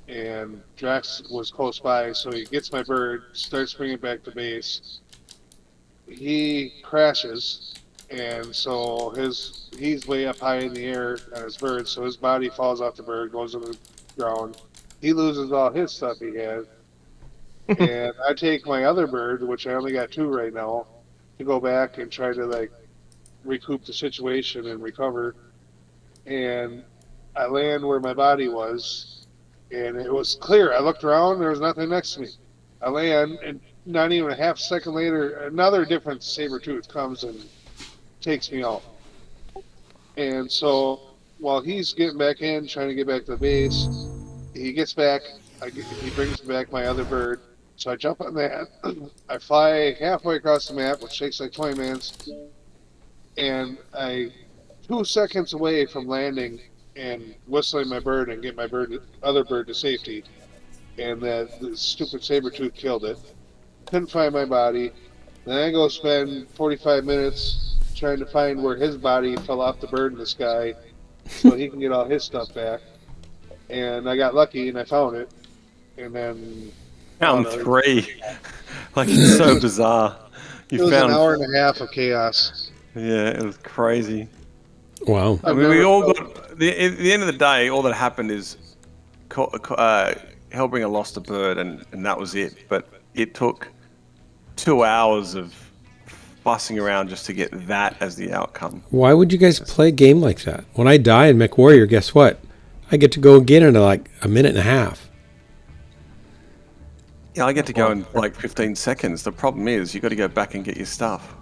and Drax was close by, so he gets my bird, starts bringing it back to base. He crashes, and so he's way up high in the air on his bird, so his body falls off the bird, goes to the ground. He loses all his stuff he had, and I take my other bird, which I only got two right now, to go back and try to like recoup the situation and recover. And I land where my body was, and it was clear. I looked around, there was nothing next to me. I land, and not even a half second later, another different saber tooth comes and takes me out. And so while he's getting back in, trying to get back to the base, he gets back. He brings back my other bird. So I jump on that. I fly halfway across the map, which takes like 20 minutes, and 2 seconds away from landing and whistling my bird and get my other bird to safety. And the stupid saber tooth killed it. Couldn't find my body. Then I go spend 45 minutes trying to find where his body fell off the bird in the sky so he can get all his stuff back. And I got lucky and I found it. And then Round 3. Like, it's so bizarre. It was an hour and a half of chaos. Yeah, it was crazy. Wow. I mean, we all got... At the end of the day, all that happened is Hellbringer lost a bird, and that was it. But it took 2 hours of fussing around just to get that as the outcome. Why would you guys play a game like that? When I die in Mech Warrior, guess what? I get to go again in like a minute and a half. Yeah, I get to go in like 15 seconds. The problem is you got to go back and get your stuff.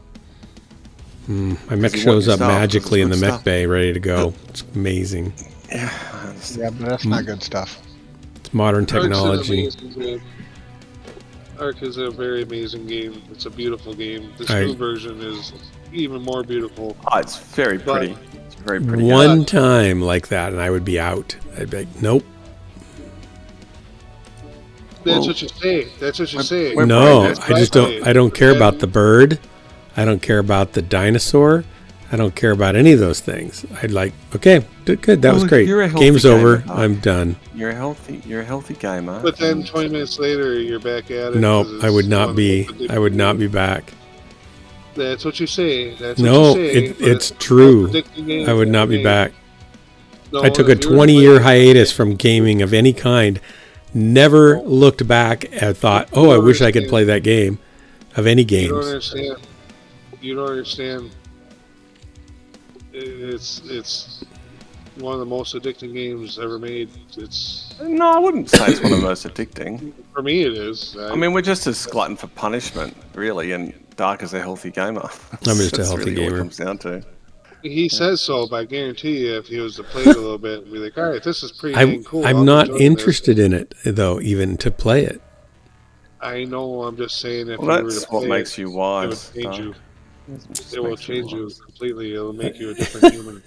My mech shows up magically in the mech bay, ready to go. It's amazing. Yeah, but that's not good stuff. It's modern technology. Ark is a very amazing game. It's a beautiful game. This new version is even more beautiful. Oh, it's very pretty. It's very pretty. One time like that, and I would be out. I'd be like, nope. That's what you say. That's what you say. No, I just don't. I don't care about the bird. I don't care about the dinosaur. I don't care about any of those things. I'd like, okay, good. That was great. Game's over. I'm done. You're a healthy gamer. But then 20 minutes later, you're back at it. No, I would not be. I would not be back. That's what you say. That's no, what you say, it's true. I would not be back. I took a 20-year hiatus from gaming of any kind. Never looked back and thought, oh, I wish I could play that game of any games. You don't understand. You don't understand. It's one of the most addicting games ever made. No, I wouldn't say it's one of the most addicting. For me, it is. I mean, we're just as glutton for punishment, really, and Dark is a healthy gamer. I'm just a healthy really gamer. What it comes down to. He says so, but I guarantee you, if he was to play it a little bit and be like, all right, this is pretty dang cool. I'm not interested in it, though, even to play it. I know, I'm just saying if well, you were to what play makes you wise. It would change you. It will change you completely. It'll make you a different human.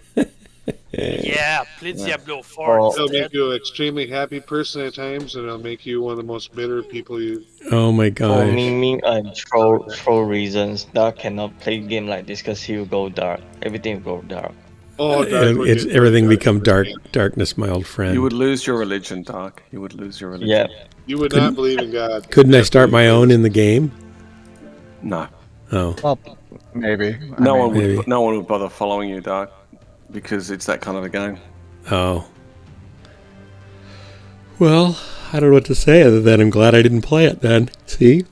Yeah, play Diablo 4. It'll make you an extremely happy person at times, and it'll make you one of the most bitter people you... Oh my gosh. For me and troll reasons, Dark cannot play game like this because he will go dark. Everything will go dark. Oh, everything become dark. Darkness, my old friend. You would lose your religion, Dark. You would lose your religion. Yeah. You would not believe in God. Couldn't I start my own in the game? No. Oh. Well, maybe. No one would bother following you, Dark, because it's that kind of a game. Oh. Well, I don't know what to say other than I'm glad I didn't play it then. See?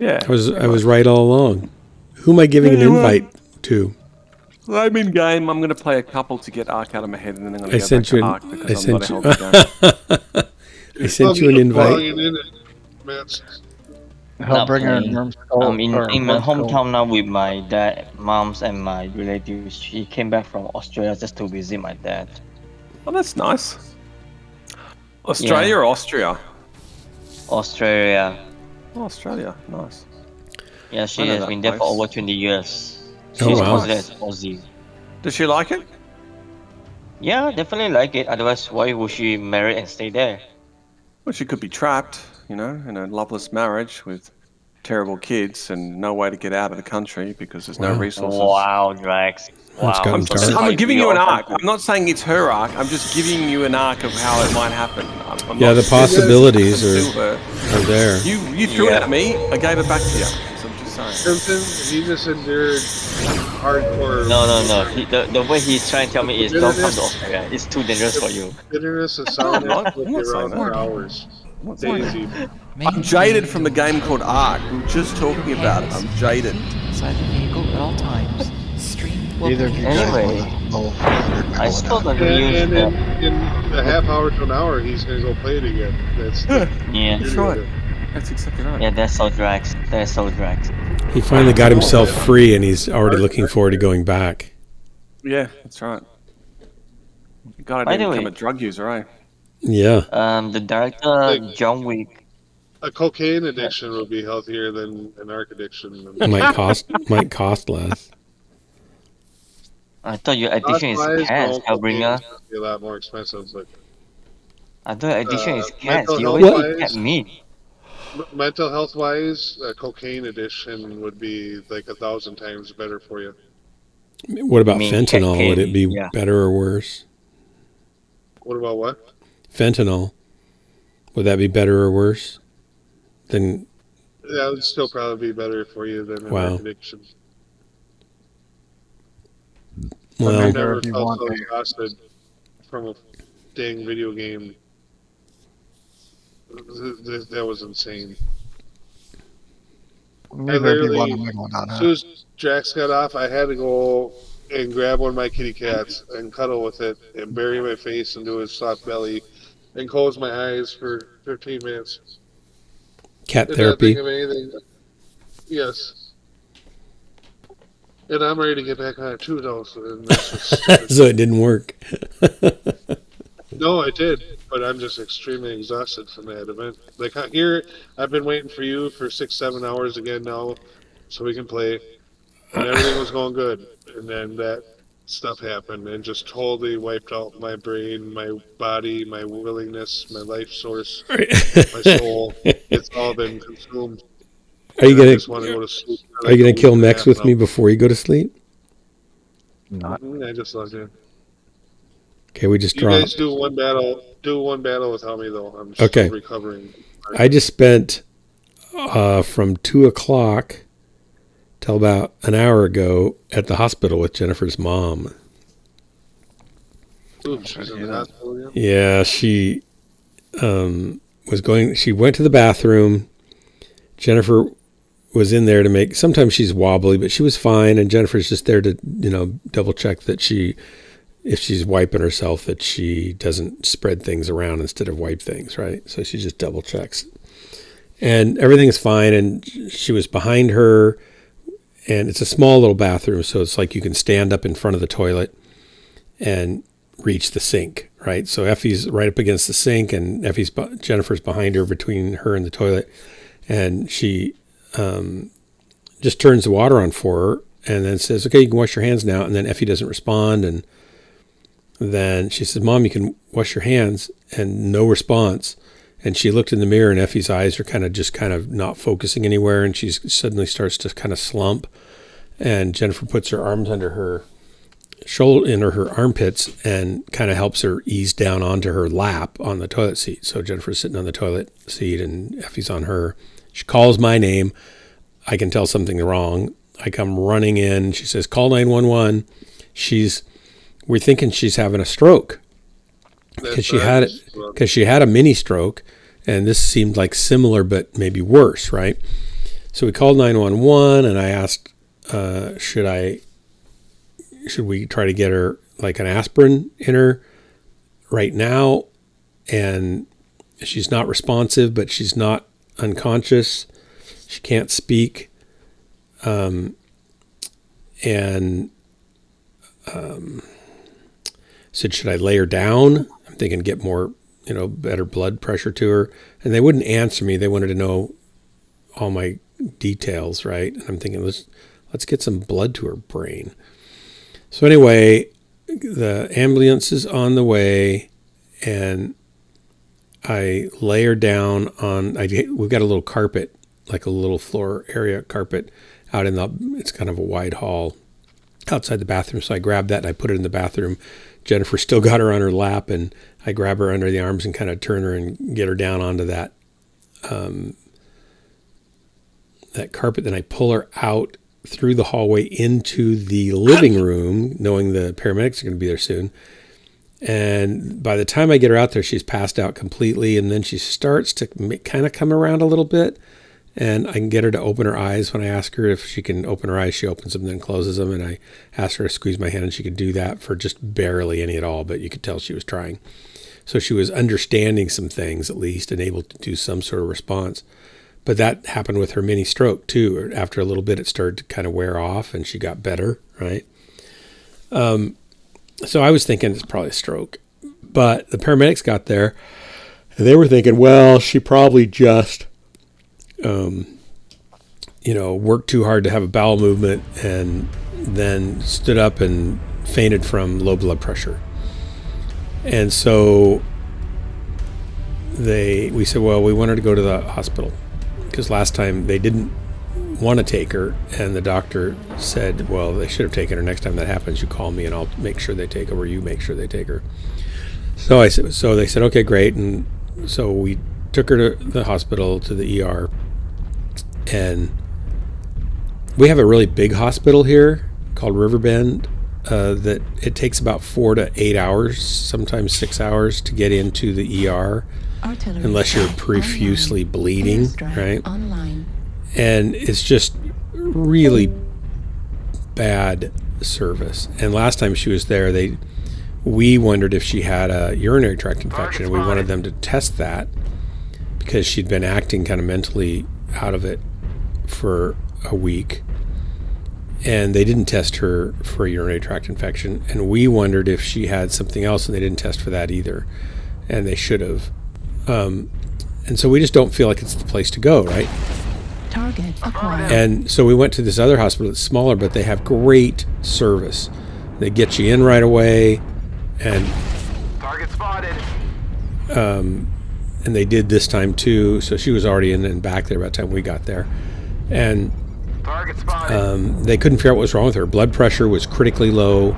Yeah. I was right all along. Who am I giving an invite to? I'm in game. I'm going to play a couple to get Ark out of my head, and then I'm going to go back to Ark because I'm not a healthy gamer. I sent you an invite. Hellbringer and Wormskull. I'm in my hometown now with my dad, moms, and my relatives. She came back from Australia just to visit my dad. Oh, that's nice. Australia or Austria? Australia. Oh, Australia. Nice. Yeah, she has been there for over 20 years. She's considered as Aussie. Does she like it? Yeah, definitely like it. Otherwise, why would she marry and stay there? Well, she could be trapped, in a loveless marriage with terrible kids and no way to get out of the country because there's no Wow. resources. Wow, Drax. That's Wow. gotten I'm so dark. sorry I'm giving for you an your arc. country. I'm not saying it's her arc. I'm just giving you an arc of how it might happen. I'm Yeah, not the saying it possibilities happened to are her. there. You threw it Yeah. at me. I gave it back to you. So I'm just saying. Simpson, he just endured hardcore. No. The way he's trying to tell me is don't come to Bitterness. Australia. It's too dangerous for you. Bitterness and No, I'm sourness not. will I'm be not saying around that. for hours. I'm not saying Days that. even. I'm jaded from the game called Ark. We were just talking about it. I'm jaded. Inside the vehicle at all times. Stream will Either of you guys Anyway, want to low 400 I saw the And, news and that in a half hour to an hour, he's going to go play it again. That's the yeah, That's right. That's exactly right. yeah, that's so Drax. That's so Drax. He finally got himself free, and he's already looking forward to going back. Yeah, that's right. God, I By didn't the become way- a drug user, eh? Yeah. The director Like- John Wick. A cocaine addiction would be healthier than an arc addiction. Might cost less. I thought your addiction is Cost-wise, cats, no, Hellbringer. cocaine would be a lot more expensive, but I thought your addiction is cats. mental You health always wise- eat cat meat. mental health wise, a cocaine addiction would be like 1,000 times better for you. What about I mean, fentanyl? Would it be yeah. better or worse? What about what? Fentanyl. Would that be better or worse than? That would still probably be better for you than an Wow. arc addiction. Well, I've Either never of you felt want so a- exhausted from a dang video game. That was insane. Neither of you want literally- a megalodon, As huh? soon as Drax got off, I had to go and grab one of my kitty cats and cuddle with it and bury my face into his soft belly and close my eyes for 15 minutes. cat Did not therapy. think of anything. Yes. And I'm ready to get back on it too, though. So that's just stupid. So it didn't work. No, I did, but I'm just extremely exhausted from that event. Like here, I've been waiting for you for 6-7 hours again now, so we can play, and everything was going good, and then that stuff happened and just totally wiped out my brain, my body, my willingness, my life source, my soul. It's all been consumed. Are you I gonna just want to go to sleep. Are you gonna kill Mex with me before you go to sleep? Not. I just love you. Okay, we just You guys dropped. do one battle. Do one battle without me though. I'm Okay. still recovering. I just spent from 2:00 till about an hour ago at the hospital with Jennifer's mom. Oops, she's in the hospital again. Yeah, she was going. She went to the bathroom. Jennifer was in there to make. Sometimes she's wobbly, but she was fine. And Jennifer's just there to, double check that if she's wiping herself, that she doesn't spread things around instead of wipe things, right? So she just double checks, and everything's fine. And she was behind her, and it's a small little bathroom, so it's like you can stand up in front of the toilet and reach the sink, right? So Effie's right up against the sink, and Jennifer's behind her, between her and the toilet, and she just turns the water on for her, and then says, "Okay, you can wash your hands now." And then Effie doesn't respond, and then she says, "Mom, you can wash your hands," and no response. And she looked in the mirror, and Effie's eyes are kind of not focusing anywhere, and she suddenly starts to kind of slump. And Jennifer puts her arms under her shoulder, in her armpits, and kind of helps her ease down onto her lap on the toilet seat. So Jennifer's sitting on the toilet seat, and Effie's on her. She calls my name. I can tell something's wrong. I come running in. She says, "Call 911." We're thinking she's having a stroke because she had a mini stroke, and this seemed like similar but maybe worse, right? So we called 911, and I asked, should we try to get her like an aspirin in her right now? And she's not responsive, but she's not unconscious. She can't speak. Said, should I lay her down? I'm thinking get more, better blood pressure to her. And they wouldn't answer me. They wanted to know all my details, right? And I'm thinking, let's get some blood to her brain. So anyway, the ambulance is on the way, and I lay her down on. We've got a little carpet like a little floor area carpet out in the, it's kind of a wide hall outside the bathroom. So I grabbed that and I put it in the bathroom. Jennifer still got her on her lap, and I grab her under the arms and kind of turn her and get her down onto that that carpet. Then I pull her out through the hallway into the living room, knowing the paramedics are going to be there soon. And by the time I get her out there, she's passed out completely. And then she starts to kind of come around a little bit. And I can get her to open her eyes. When I ask her if she can open her eyes, she opens them and then closes them. And I asked her to squeeze my hand, and she could do that for just barely any at all. But you could tell she was trying. So she was understanding some things at least and able to do some sort of response. But that happened with her mini stroke too. After a little bit, it started to kind of wear off and she got better, right? So I was thinking it's probably a stroke. But the paramedics got there and they were thinking, well, she probably just, worked too hard to have a bowel movement and then stood up and fainted from low blood pressure. And so we said, well, we want her to go to the hospital because last time they didn't want to take her, and the doctor said, well, they should have taken her. Next time that happens, you call me and I'll make sure they take her, or you make sure they take her. So they said, okay, great. And so we took her to the hospital, to the ER, and we have a really big hospital here called Riverbend. That it takes about 4 to 8 hours, sometimes 6 hours to get into the ER, unless you're profusely bleeding, right? And it's just really bad service. And last time she was there, we wondered if she had a urinary tract infection, and we wanted them to test that because she'd been acting kind of mentally out of it for a week. And they didn't test her for a urinary tract infection. And we wondered if she had something else, and they didn't test for that either. And they should have. And so we just don't feel like it's the place to go, right? Target acquired. And so we went to this other hospital that's smaller, but they have great service. They get you in right away. And target spotted. And they did this time too. So she was already in and back there by the time we got there. And they couldn't figure out what was wrong with her. Blood pressure was critically low.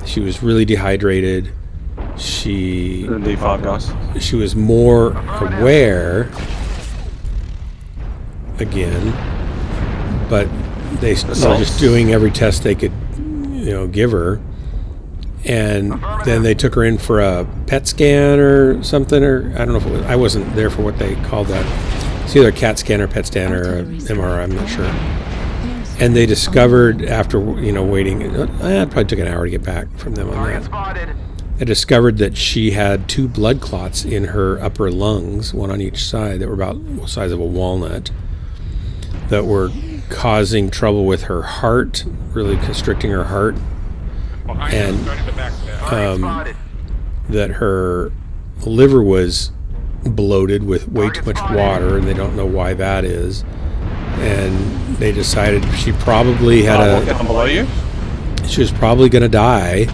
She was really dehydrated. She was more aware again, but they were just doing every test they could, give her. And then they took her in for a PET scan or something, or I don't know if it was, I wasn't there for what they called that. It's either a CAT scan or PET scan or an MRI, I'm not sure. And they discovered after, waiting, it probably took an hour to get back from them on that. They discovered that she had 2 blood clots in her upper lungs, one on each side, that were about the size of a walnut, that were causing trouble with her heart, really constricting her heart. And that her liver was bloated with way too much water, and they don't know why that is. And they decided she probably had she was probably going to die,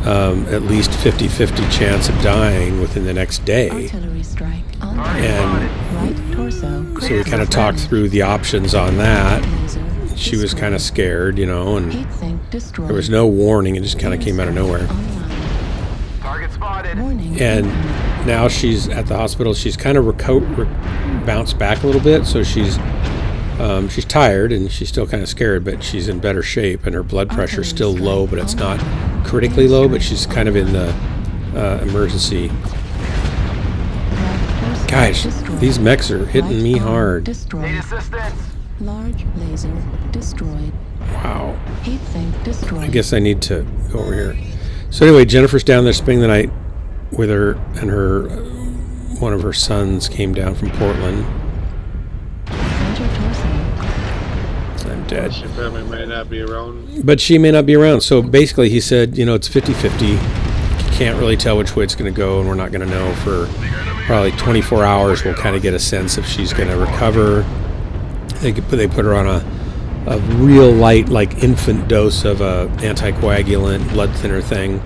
at least 50-50 chance of dying within the next day. And so we kind of talked through the options on that. She was kind of scared, and there was no warning. It just kind of came out of nowhere. And now she's at the hospital. She's kind of bounced back a little bit, so she's tired and she's still kind of scared, but she's in better shape, and her blood pressure is still low, but it's not critically low, but she's kind of in the emergency. Gosh, these mechs are hitting me hard. Need assistance. Large laser destroyed. Wow. Heat sink destroyed. I guess I need to go over here. So anyway, Jennifer's down there spending the night with her, and one of her sons came down from Portland. I'm dead. She probably might not be around. But she may not be around. So basically he said, it's 50-50. You can't really tell which way it's going to go, and we're not going to know for probably 24 hours. We'll kind of get a sense if she's going to recover. They put her on a real light, like infant dose of a anticoagulant blood thinner thing,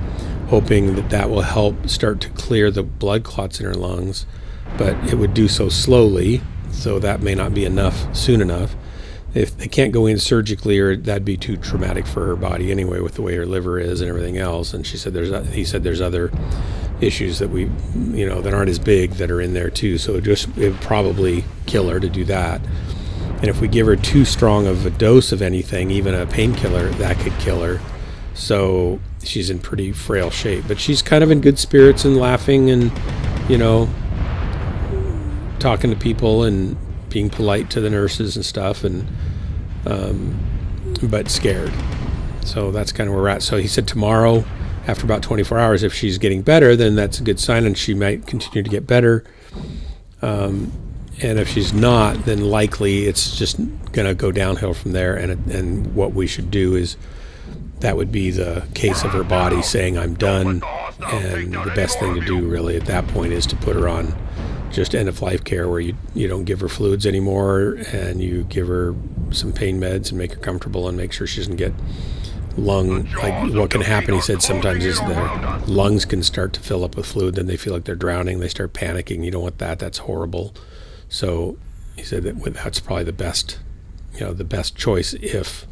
hoping that will help start to clear the blood clots in her lungs. But it would do so slowly, So that may not be enough soon enough. If they can't go in surgically, or that'd be too traumatic for her body anyway, with the way her liver is and everything else. And he said there's other issues that that aren't as big that are in there too. So it would probably kill her to do that. And if we give her too strong of a dose of anything, even a painkiller, that could kill her. So she's in pretty frail shape, but she's kind of in good spirits and laughing and, talking to people and being polite to the nurses and stuff, and but scared. So that's kind of where we're at. So he said tomorrow, after about 24 hours, if she's getting better, then that's a good sign, and she might continue to get better. And if she's not, then likely it's just going to go downhill from there. And what we should do is, that would be the case of her body saying, I'm done. And the best thing to do really at that point is to put her on just end of life care, where you don't give her fluids anymore, and you give her some pain meds and make her comfortable and make sure she doesn't get what can happen, he said, sometimes is their lungs can start to fill up with fluid, then they feel like they're drowning, they start panicking. You don't want that. That's horrible. So he said that's probably the best choice if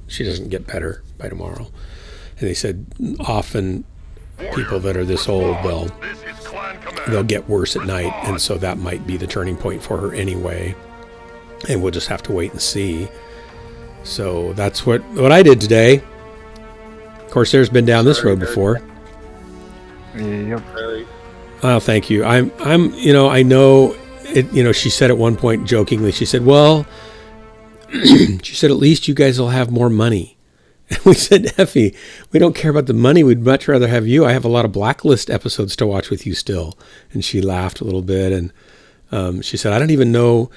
she doesn't get better by tomorrow. And they said often people that are this old, they'll get worse at night, and so that might be the turning point for her anyway, and we'll just have to wait and see. So that's what I did today. Of course, there's been down this road before. Yep. Oh, thank you. I know it. She said at one point jokingly, she said, well, she said, at least you guys will have more money. And we said, Effie, we don't care about the money. We'd much rather have you. I have a lot of Blacklist episodes to watch with you still. And she laughed a little bit. And she said, I don't even know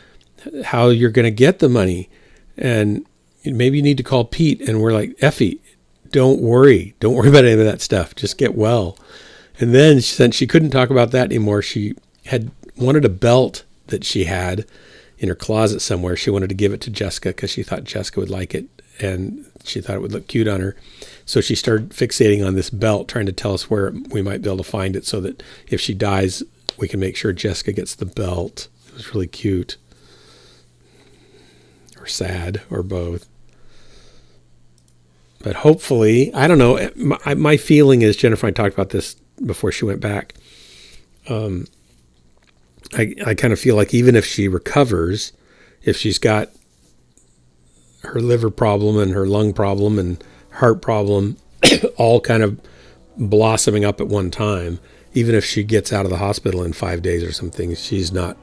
how you're going to get the money. And maybe you need to call Pete. And we're like, Effie, don't worry. Don't worry about any of that stuff. Just get well. And then since she couldn't talk about that anymore, she had wanted a belt that she had in her closet somewhere. She wanted to give it to Jessica because she thought Jessica would like it, and she thought it would look cute on her. So she started fixating on this belt, trying to tell us where we might be able to find it so that if she dies, we can make sure Jessica gets the belt. It was really cute. Or sad, or both. But hopefully, I don't know, my feeling is, Jennifer and I talked about this before she went back, I kind of feel like even if she recovers, if she's got her liver problem and her lung problem and heart problem all kind of blossoming up at one time, even if she gets out of the hospital in 5 days or something, she's not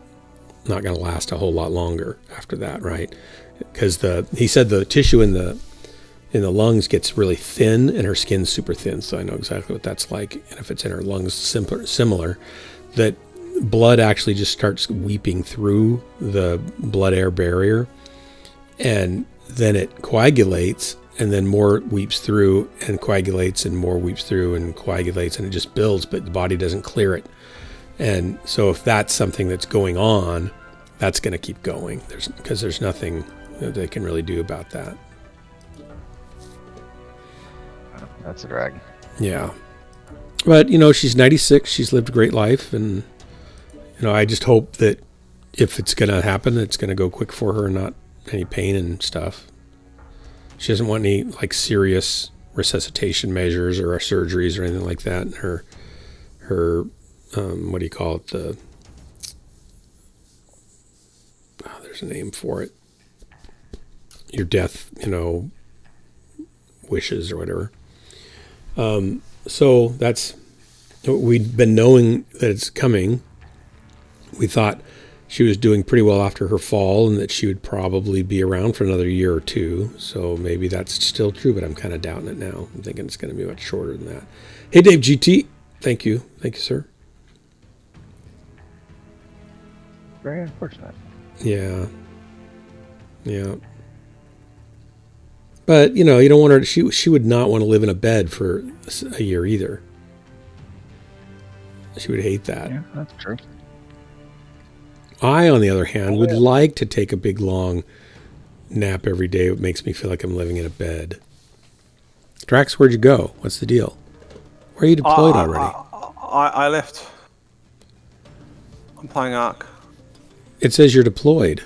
going to last a whole lot longer after that, right? Because he said the tissue in the lungs gets really thin, and her skin's super thin, so I know exactly what that's like. And if it's in her lungs similar, that blood actually just starts weeping through the blood-air barrier, and then it coagulates, and then more weeps through and coagulates, and more weeps through and coagulates, and it just builds, but the body doesn't clear it. And so if that's something that's going on, that's going to keep going, because there's nothing that they can really do about that. That's a drag. Yeah. But, she's 96. She's lived a great life. And, I just hope that if it's going to happen, it's going to go quick for her and not any pain and stuff. She doesn't want any, serious resuscitation measures or surgeries or anything like that. And her what do you call it? There's a name for it. Your death, wishes or whatever. So that's, we'd been knowing that it's coming. We thought she was doing pretty well after her fall, and that she would probably be around for another year or two. So maybe that's still true, but I'm kind of doubting it now. I'm thinking it's going to be much shorter than that. Hey, Dave GT. Thank you. Thank you, sir. Very unfortunate. Yeah. Yeah. But, you don't want her, she would not want to live in a bed for a year either. She would hate that. Yeah, that's true. I, on the other hand, would like to take a big, long nap every day. It makes me feel like I'm living in a bed. Drax, where'd you go? What's the deal? Where are you deployed already? I left. I'm playing Ark. It says you're deployed.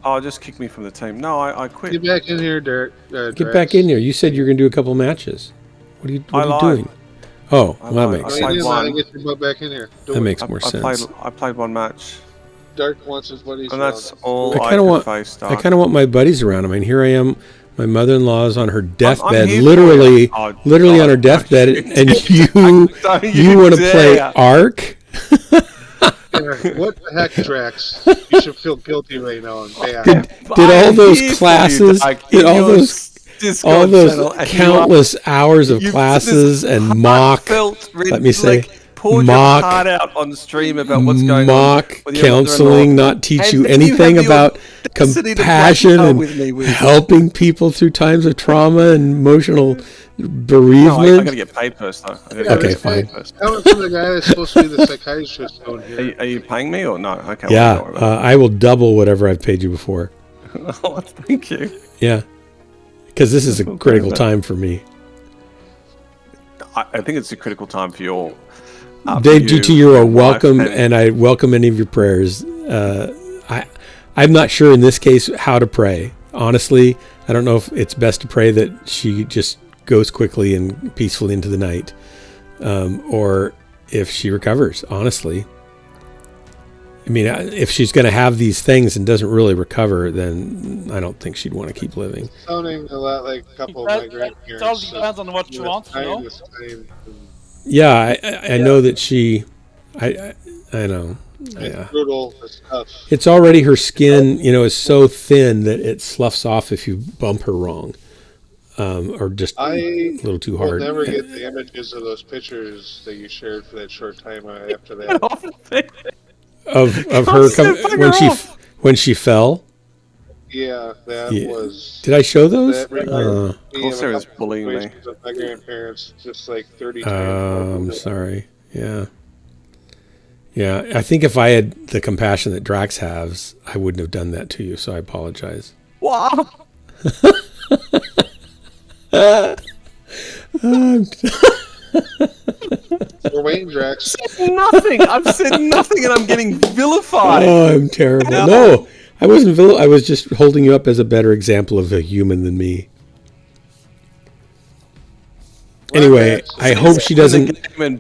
Oh, just kick me from the team. No, I quit. Get back in here, Derek. Get back in here. You said you're going to do a couple matches. What are you doing? Oh, well, that makes sense. Get your butt back in here. That makes more sense. I played one match. Dark wants his buddies. And that's all I kind of want my buddies around. I mean, here I am. My mother-in-law is on her deathbed, literally on her deathbed, and you want to play Ark? What the heck, Drax? You should feel guilty right now and bad. Did all those classes, all those countless hours of classes and mock, let me say, mock out on stream about what's going mock on counseling, not teach you anything about compassion and helping people through times of trauma and emotional bereavement. No, I gotta get paid first, though. Okay, fine. How much the guy that's supposed to be the psychiatrist doing here? Are you paying me or no? Okay. Yeah, I will double whatever I've paid you before. Oh, thank you. Yeah, because this is a critical time for me. I think it's a critical time for you all. Dave GT, you are welcome, and I welcome any of your prayers. I'm not sure in this case how to pray. Honestly, I don't know if it's best to pray that she just goes quickly and peacefully into the night, or if she recovers. Honestly, I mean, if she's going to have these things and doesn't really recover, then I don't think she'd want to keep living. It's sounding a lot like a couple of my grandparents. It all depends on what you want, you know? Yeah, I know that she, I know. It's brutal. It's tough. It's already her skin, is so thin that it sloughs off if you bump her wrong, or just a little too hard. I'll never get the images of those pictures that you shared for that short time after that. of her when she fell. Yeah, that was. Did I show those? Of course, there was bullying me. My grandparents, just like 30 times. I'm sorry. Yeah. Yeah, I think if I had the compassion that Drax has, I wouldn't have done that to you, so I apologize. Wow. We're waiting, Drax. Nothing. I've said nothing, and I'm getting vilified. Oh, I'm terrible. No, I wasn't I was just holding you up as a better example of a human than me. Anyway, I hope she doesn't.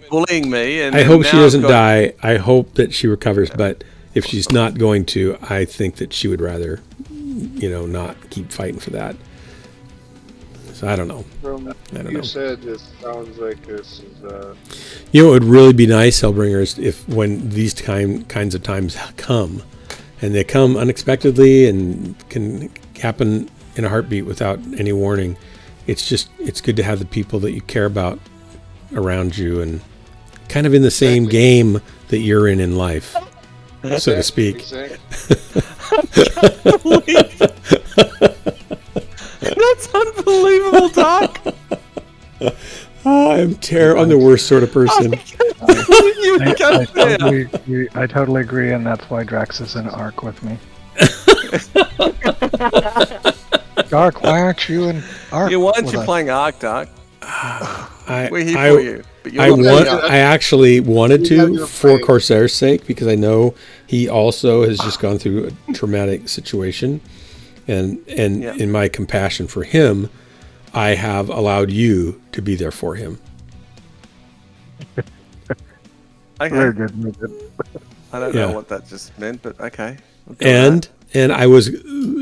Bullying me, and I hope she doesn't die. I hope that she recovers. But if she's not going to, I think that she would rather, not keep fighting for that. So I don't know. You said it sounds like this is. It would really be nice, Hellbringers, if when these kinds of times come, and they come unexpectedly and can happen in a heartbeat without any warning. It's good to have the people that you care about around you and kind of in the same game that you're in life, so to speak. Exactly. That's unbelievable, Doc. I'm terrible. I'm the worst sort of person. I totally agree, and that's why Drax is in Ark with me. Ark, why aren't you in Ark? Why aren't you playing Ark, Doc? We're here for you. But I actually wanted to for Corsair's sake, because I know he also has just gone through a traumatic situation, and in my compassion for him, I have allowed you to be there for him. Okay. Very good. I don't know what that just meant, but okay. And I was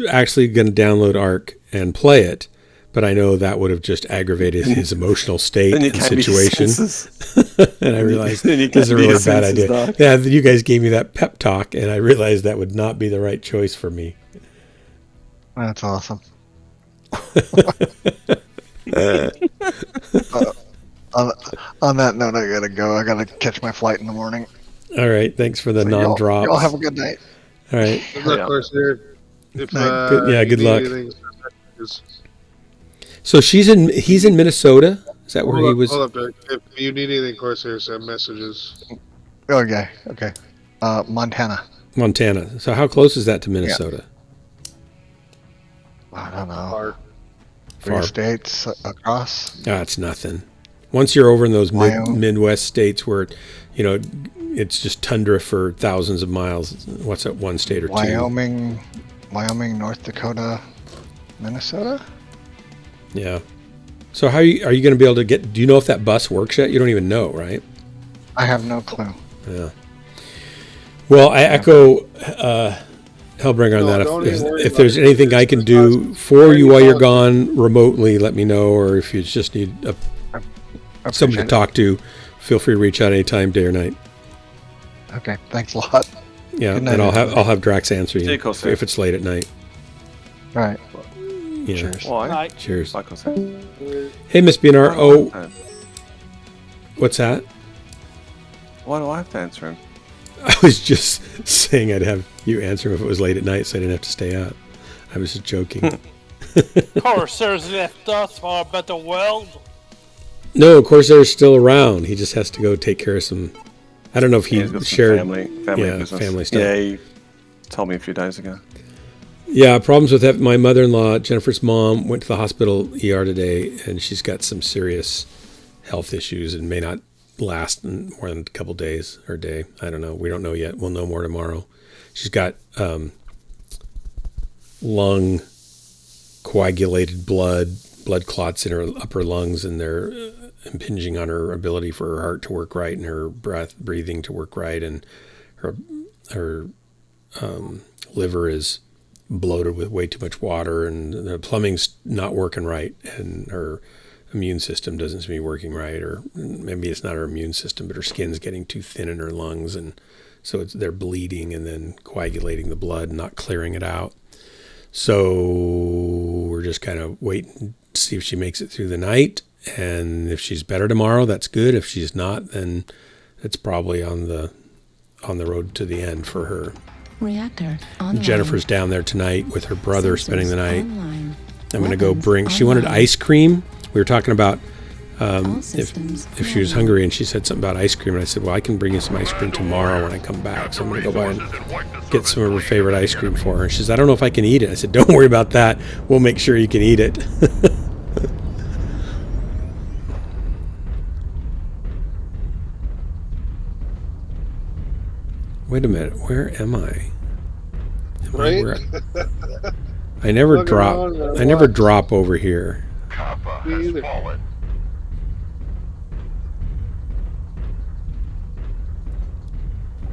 actually going to download Ark and play it, but I know that would have just aggravated his emotional state and situation. And I realized this is a really bad idea. Doc. Yeah, you guys gave me that pep talk, and I realized that would not be the right choice for me. That's awesome. On that note, I gotta go. I gotta catch my flight in the morning. All right, thanks for the non-drop. Y'all have a good night. All right. Good luck, Corsair. Good luck. So he's in Minnesota? Is that where he was? Hold up, Derek. If you need anything, Corsair, send messages. Okay. Montana. So how close is that to Minnesota? I don't know. Far. 3 states across. It's nothing. Once you're over in those Midwest states where, it's just tundra for thousands of miles. What's that, one state or two? Wyoming, North Dakota, Minnesota? Yeah. So how are you going to be able to get, do you know if that bus works yet? You don't even know, right? I have no clue. Yeah. Well, I echo Hellbringer on that. If there's anything I can do for you while you're gone remotely, let me know. Or if you just need someone to talk to, feel free to reach out anytime, day or night. Okay, thanks a lot. Yeah, Good night, and I'll everybody. have Drax answer you if it's late at night. All right. Yeah. Cheers. Why? Cheers. Like I said. Hey, Miss BNR. Oh, what's that? Why do I have to answer him? I was just saying I'd have you answer him if it was late at night, so I didn't have to stay up. I was just joking. Corsairs left us for a better world. No, Corsair's still around. He just has to go take care of some. I don't know if he He's got some shared family business. family stuff. Yeah, he told me a few days ago. Yeah, problems with that. My mother-in-law, Jennifer's mom, went to the hospital ER today, and she's got some serious health issues and may not last more than a couple days or a day. I don't know. We don't know yet. We'll know more tomorrow. She's got lung coagulated blood clots in her upper lungs, and they're impinging on her ability for her heart to work right and her breathing to work right, and her liver is bloated with way too much water, and the plumbing's not working right, and her immune system doesn't seem to be working right, or maybe it's not her immune system, but her skin's getting too thin in her lungs, and so they're bleeding and then coagulating the blood and not clearing it out. So we're just kind of waiting to see if she makes it through the night, and if she's better tomorrow, that's good. If she's not, then it's probably on the road to the end for her. Reactor online. Jennifer's down there tonight with her brother spending the night. Online. I'm going to go bring. She Online. wanted ice cream. We were talking about All if systems she was online. hungry, and she said something about ice cream, and I said, well, I can bring you some ice cream tomorrow when I come back. So I'm going to go by and get some of her favorite ice cream for her. And she says, I don't know if I can eat it. I said, don't worry about that. We'll make sure you can eat it. Wait a minute. Where am I? Right? I never Looking drop. around, I never watch. drop over here. Me either.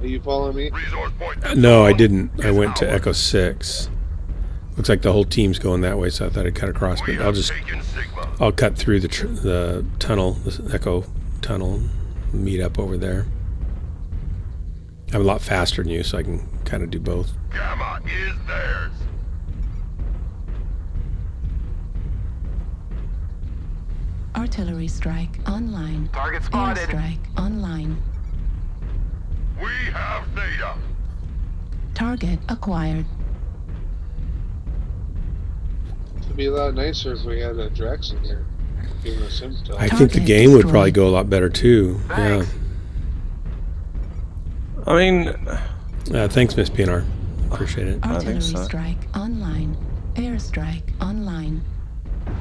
Are you following me? No, I didn't. I went to Echo 6. Looks like the whole team's going that way, so I thought I'd cut across. But I'll cut through the tunnel, the Echo tunnel, and meet up over there. I'm a lot faster than you, so I can kind of do both. Gamma is theirs. Artillery strike online. Target spotted. Airstrike online. We have data. Target acquired. It'd be a lot nicer if we had a Drax in here giving us info. I think the Target game would destroyed. probably go a lot better too. Thanks. I mean, Yeah. Thanks, Miss PNR. Appreciate it. I Artillery think so. strike online. Airstrike online.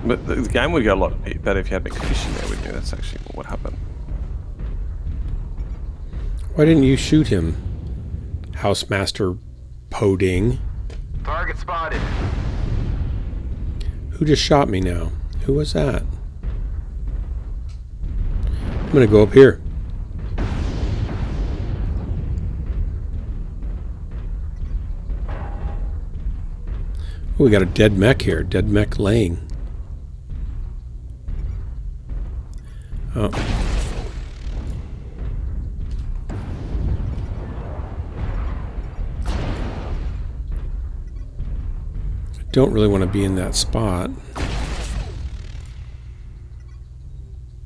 but the game would go a lot better if you had McFish in there with you. That's actually what would happen. Why didn't you shoot him, Housemaster Poding? Target spotted. Who just shot me now? Who was that? I'm gonna go up here. Oh, we got a dead mech here. Dead mech laying. Oh. I don't really want to be in that spot.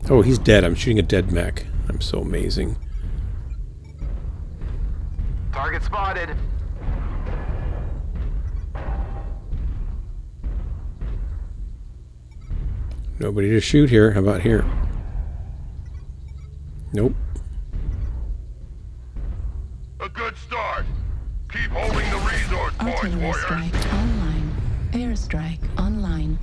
Oh, he's dead. I'm shooting a dead mech. I'm so amazing. Target spotted. Nobody to shoot here. How about here? Nope. A good start. Keep holding the resource points, Artillery warriors. strike online. Airstrike online.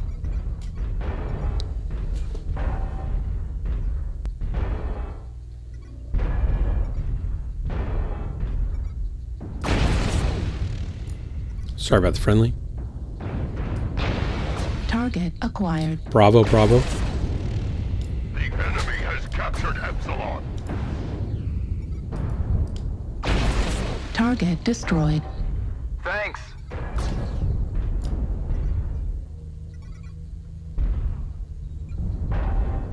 Sorry about the friendly. Target acquired. Bravo, bravo. The enemy has captured Epsilon. Target destroyed. Thanks.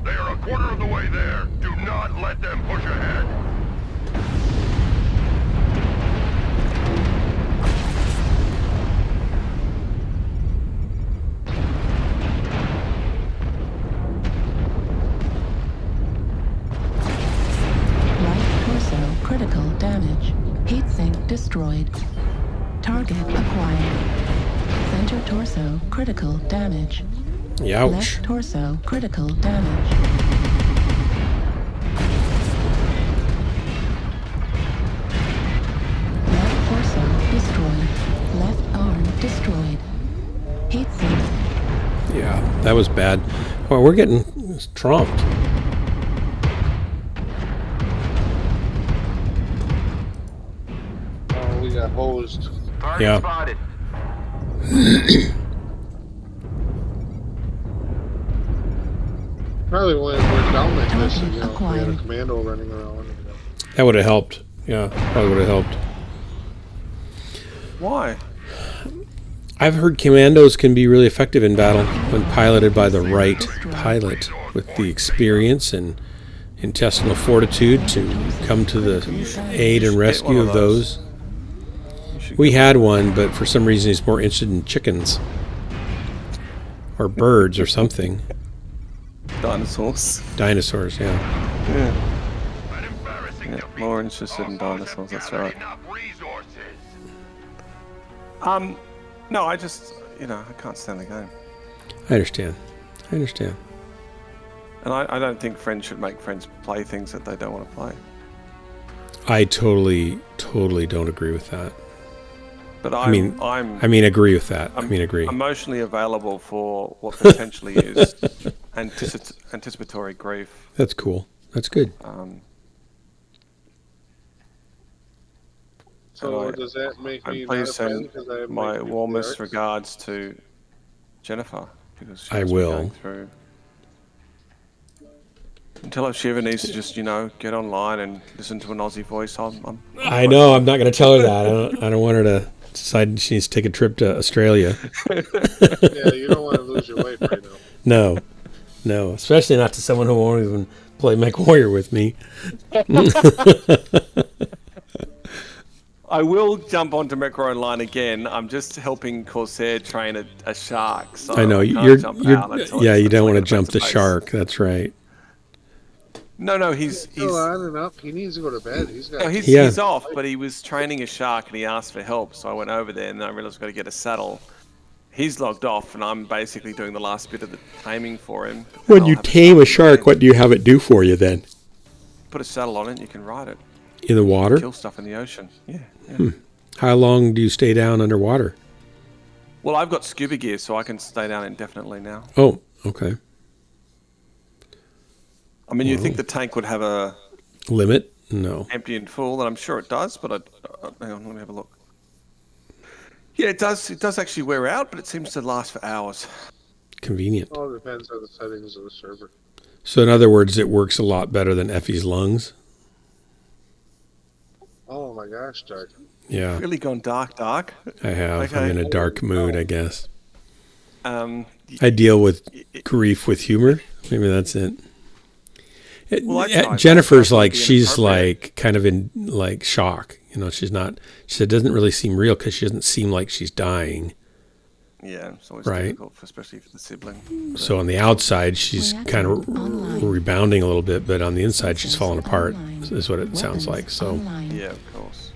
They are a quarter of the way there. Do not let them push ahead. Right torso critical damage. Heatsink destroyed. Target acquired. Center torso critical damage. Ouch. Left torso critical damage. Left torso destroyed. Left arm destroyed. Heatsink. Yeah, that was bad. Well, we're getting trumped. Oh, we got hosed. Target Yeah. spotted. Probably when we're down like this, Target we had a acquired. commando running around. That would have helped. Yeah, probably would have helped. Why? I've heard commandos can be really effective in battle when piloted by the right pilot with the experience and intestinal fortitude to come to the aid and rescue of those. We had one, but for some reason he's more interested in chickens or birds or something. Dinosaurs. Dinosaurs, yeah. Yeah. An embarrassing Yeah, defeat. more interested in Our foes dinosaurs, have that's gathered right. enough resources. No, I just, I can't stand the game. I understand. I understand. And I don't think friends should make friends play things that they don't want to play. I totally don't agree with that. But I mean, agree with that. Agree. Emotionally available for what potentially is anticipatory grief. That's cool. That's good. So And does that make me And not a please friend send because I have my nuclear warmest arts? regards to Jennifer, because she's I been will. going through. And tell her if she ever needs to just, get online and listen to an Aussie voice. I know. I'm not going to tell her that. I don't want her to decide she needs to take a trip to Australia. Yeah, you don't want to lose your wife right now. No, especially not to someone who won't even play MechWarrior with me. I will jump onto Mecro Online again. I'm just helping Corsair train a shark. So I know I can't you're jump out until yeah. it's You don't want to back jump the base. shark. That's right. No, he's Still on and up. He needs to go to bed. he's off, but he was training a shark and he asked for help. So I went over there and I realized I've got to get a saddle. He's logged off and I'm basically doing the last bit of the taming for him. When I'll you have tame a saddle shark, in. what do you have it do for you then? Put a saddle on it and you can ride it. In the water? Kill stuff in the ocean. Yeah. How long do you stay down underwater? Well, I've got scuba gear, so I can stay down indefinitely now. Oh, okay. I mean, you'd think the tank would have a Limit? No. empty and full, and I'm sure it does, but hang on, let me have a look. Yeah, it does. It does actually wear out, but it seems to last for hours. Convenient. All depends on the settings of the server. So in other words, it works a lot better than Effie's lungs. Oh my gosh, Dark. Yeah, Really gone dark. I have. Okay. I'm in a dark mood, I guess. Um, I deal with grief with humor. Maybe that's it. Well, I tried. Jennifer's That would like, be she's inappropriate. like kind of in like shock. She's not, she said it doesn't really seem real because she doesn't seem like she's dying. yeah, it's always Right. difficult, especially for the sibling. So on the outside, she's kind of rebounding a little bit, but on the inside, she's falling apart, is what it sounds like. So Online. Yeah, of course.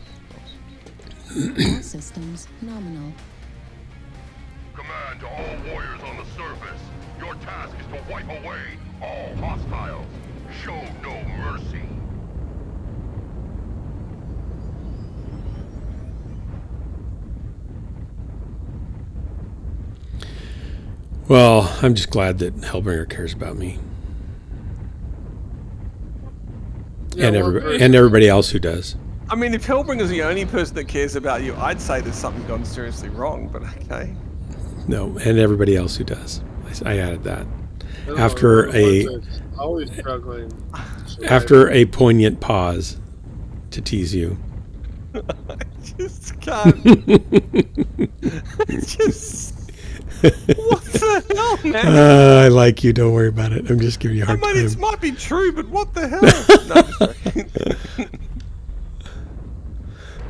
All systems nominal. Command to all warriors on the surface. Your task is to wipe away all hostiles. Show no mercy. well, I'm just glad that Hellbringer cares about me Yeah, and one everybody person- and everybody else who does. I mean, if Hellbringer's the only person that cares about you, I'd say there's something gone seriously wrong, but okay. No, and everybody else who does. I added that. I don't After know, a the ones that's always struggling. after a poignant pause to tease you. I just can't. Just. What the hell, man? I like you. Don't worry about it. I'm just giving you a I hard mean, it time. might be true, but what the hell?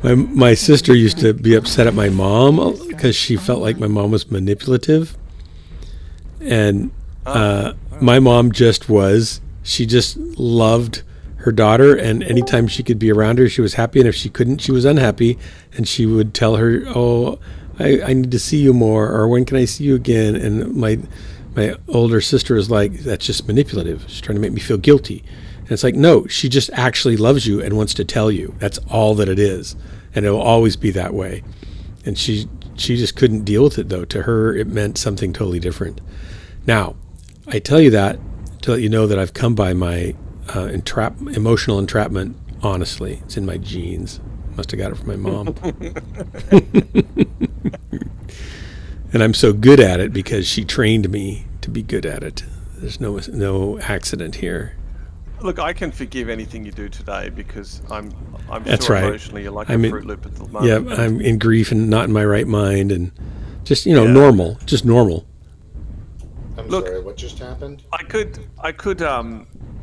No, My sister used to be upset at my mom because she felt like my mom was manipulative. And my mom just was. She just loved her daughter, and anytime she could be around her, she was happy. And if she couldn't, she was unhappy. And she would tell her, "Oh, I need to see you more," or "When can I see you again?" And my older sister was like, "That's just manipulative. She's trying to make me feel guilty." And it's like, no, she just actually loves you and wants to tell you. That's all that it is, and it will always be that way. And she just couldn't deal with it, though. To her, it meant something totally different. Now, I tell you that to let you know that I've come by my emotional entrapment. Honestly, it's in my genes. Must have got it from my mom. And I'm so good at it because she trained me to be good at it. There's no accident here. Look, I can forgive anything you do today because I'm That's sure right. Emotionally you're like I'm a in- Fruit Loop at the moment. Yeah, I'm in grief and not in my right mind, and just normal, just normal. I'm Look, sorry, what just happened? I could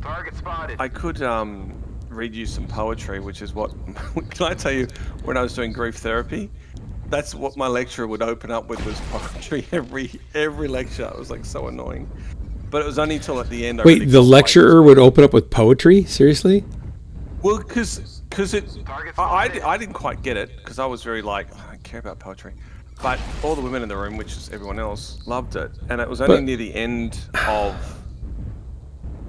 Target spotted. I could read you some poetry, which is what can I tell you? When I was doing grief therapy, that's what my lecturer would open up with was poetry every lecture. It was like so annoying, but it was only until at the end. Wait, the lecturer would open up with poetry? Seriously? Well, because I didn't quite get it because I was very like, I don't care about poetry. But all the women in the room, which is everyone else, loved it. And it was only near the end of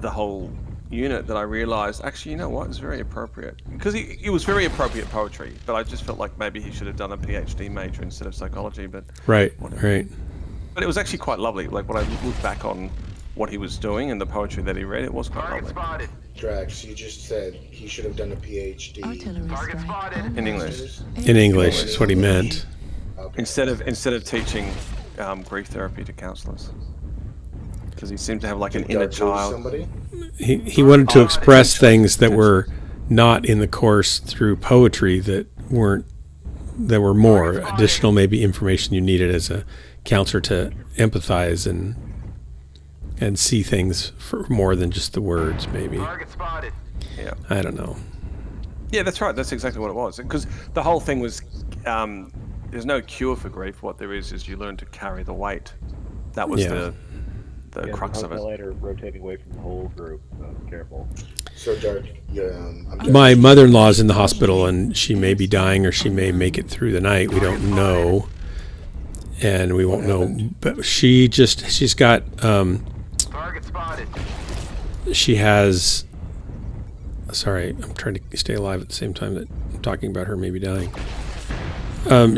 the whole unit that I realized, actually, you know what, it's very appropriate. Because it was very appropriate poetry, but I just felt like maybe he should have done a PhD major instead of psychology. But Right, whatever. right. But it was actually quite lovely. Like when I look back on what he was doing and the poetry that he read, it was quite Target lovely. spotted. Drax, you just said he should have done a PhD. Artillery Target strike. spotted. In English. In English, is what he meant. Okay. Instead of teaching grief therapy to counselors. Because he seemed to have like an Did inner Doug lose child. somebody? He wanted to express things that were not in the course through poetry that were more additional maybe information you needed as a counselor to empathize and see things for more than just the words maybe. Target spotted. Yeah. I don't know. Yeah, that's right. That's exactly what it was. Because the whole thing was, there's no cure for grief. What there is you learn to carry the weight. That was Yeah. the crux of it. Rotating away from the whole group. So careful. So, Dark, My mother-in-law's in the hospital and she may be dying or she may make it through the night. We don't know. And we won't know. But she's got, Target spotted. she has, sorry, I'm trying to stay alive at the same time that I'm talking about her maybe dying.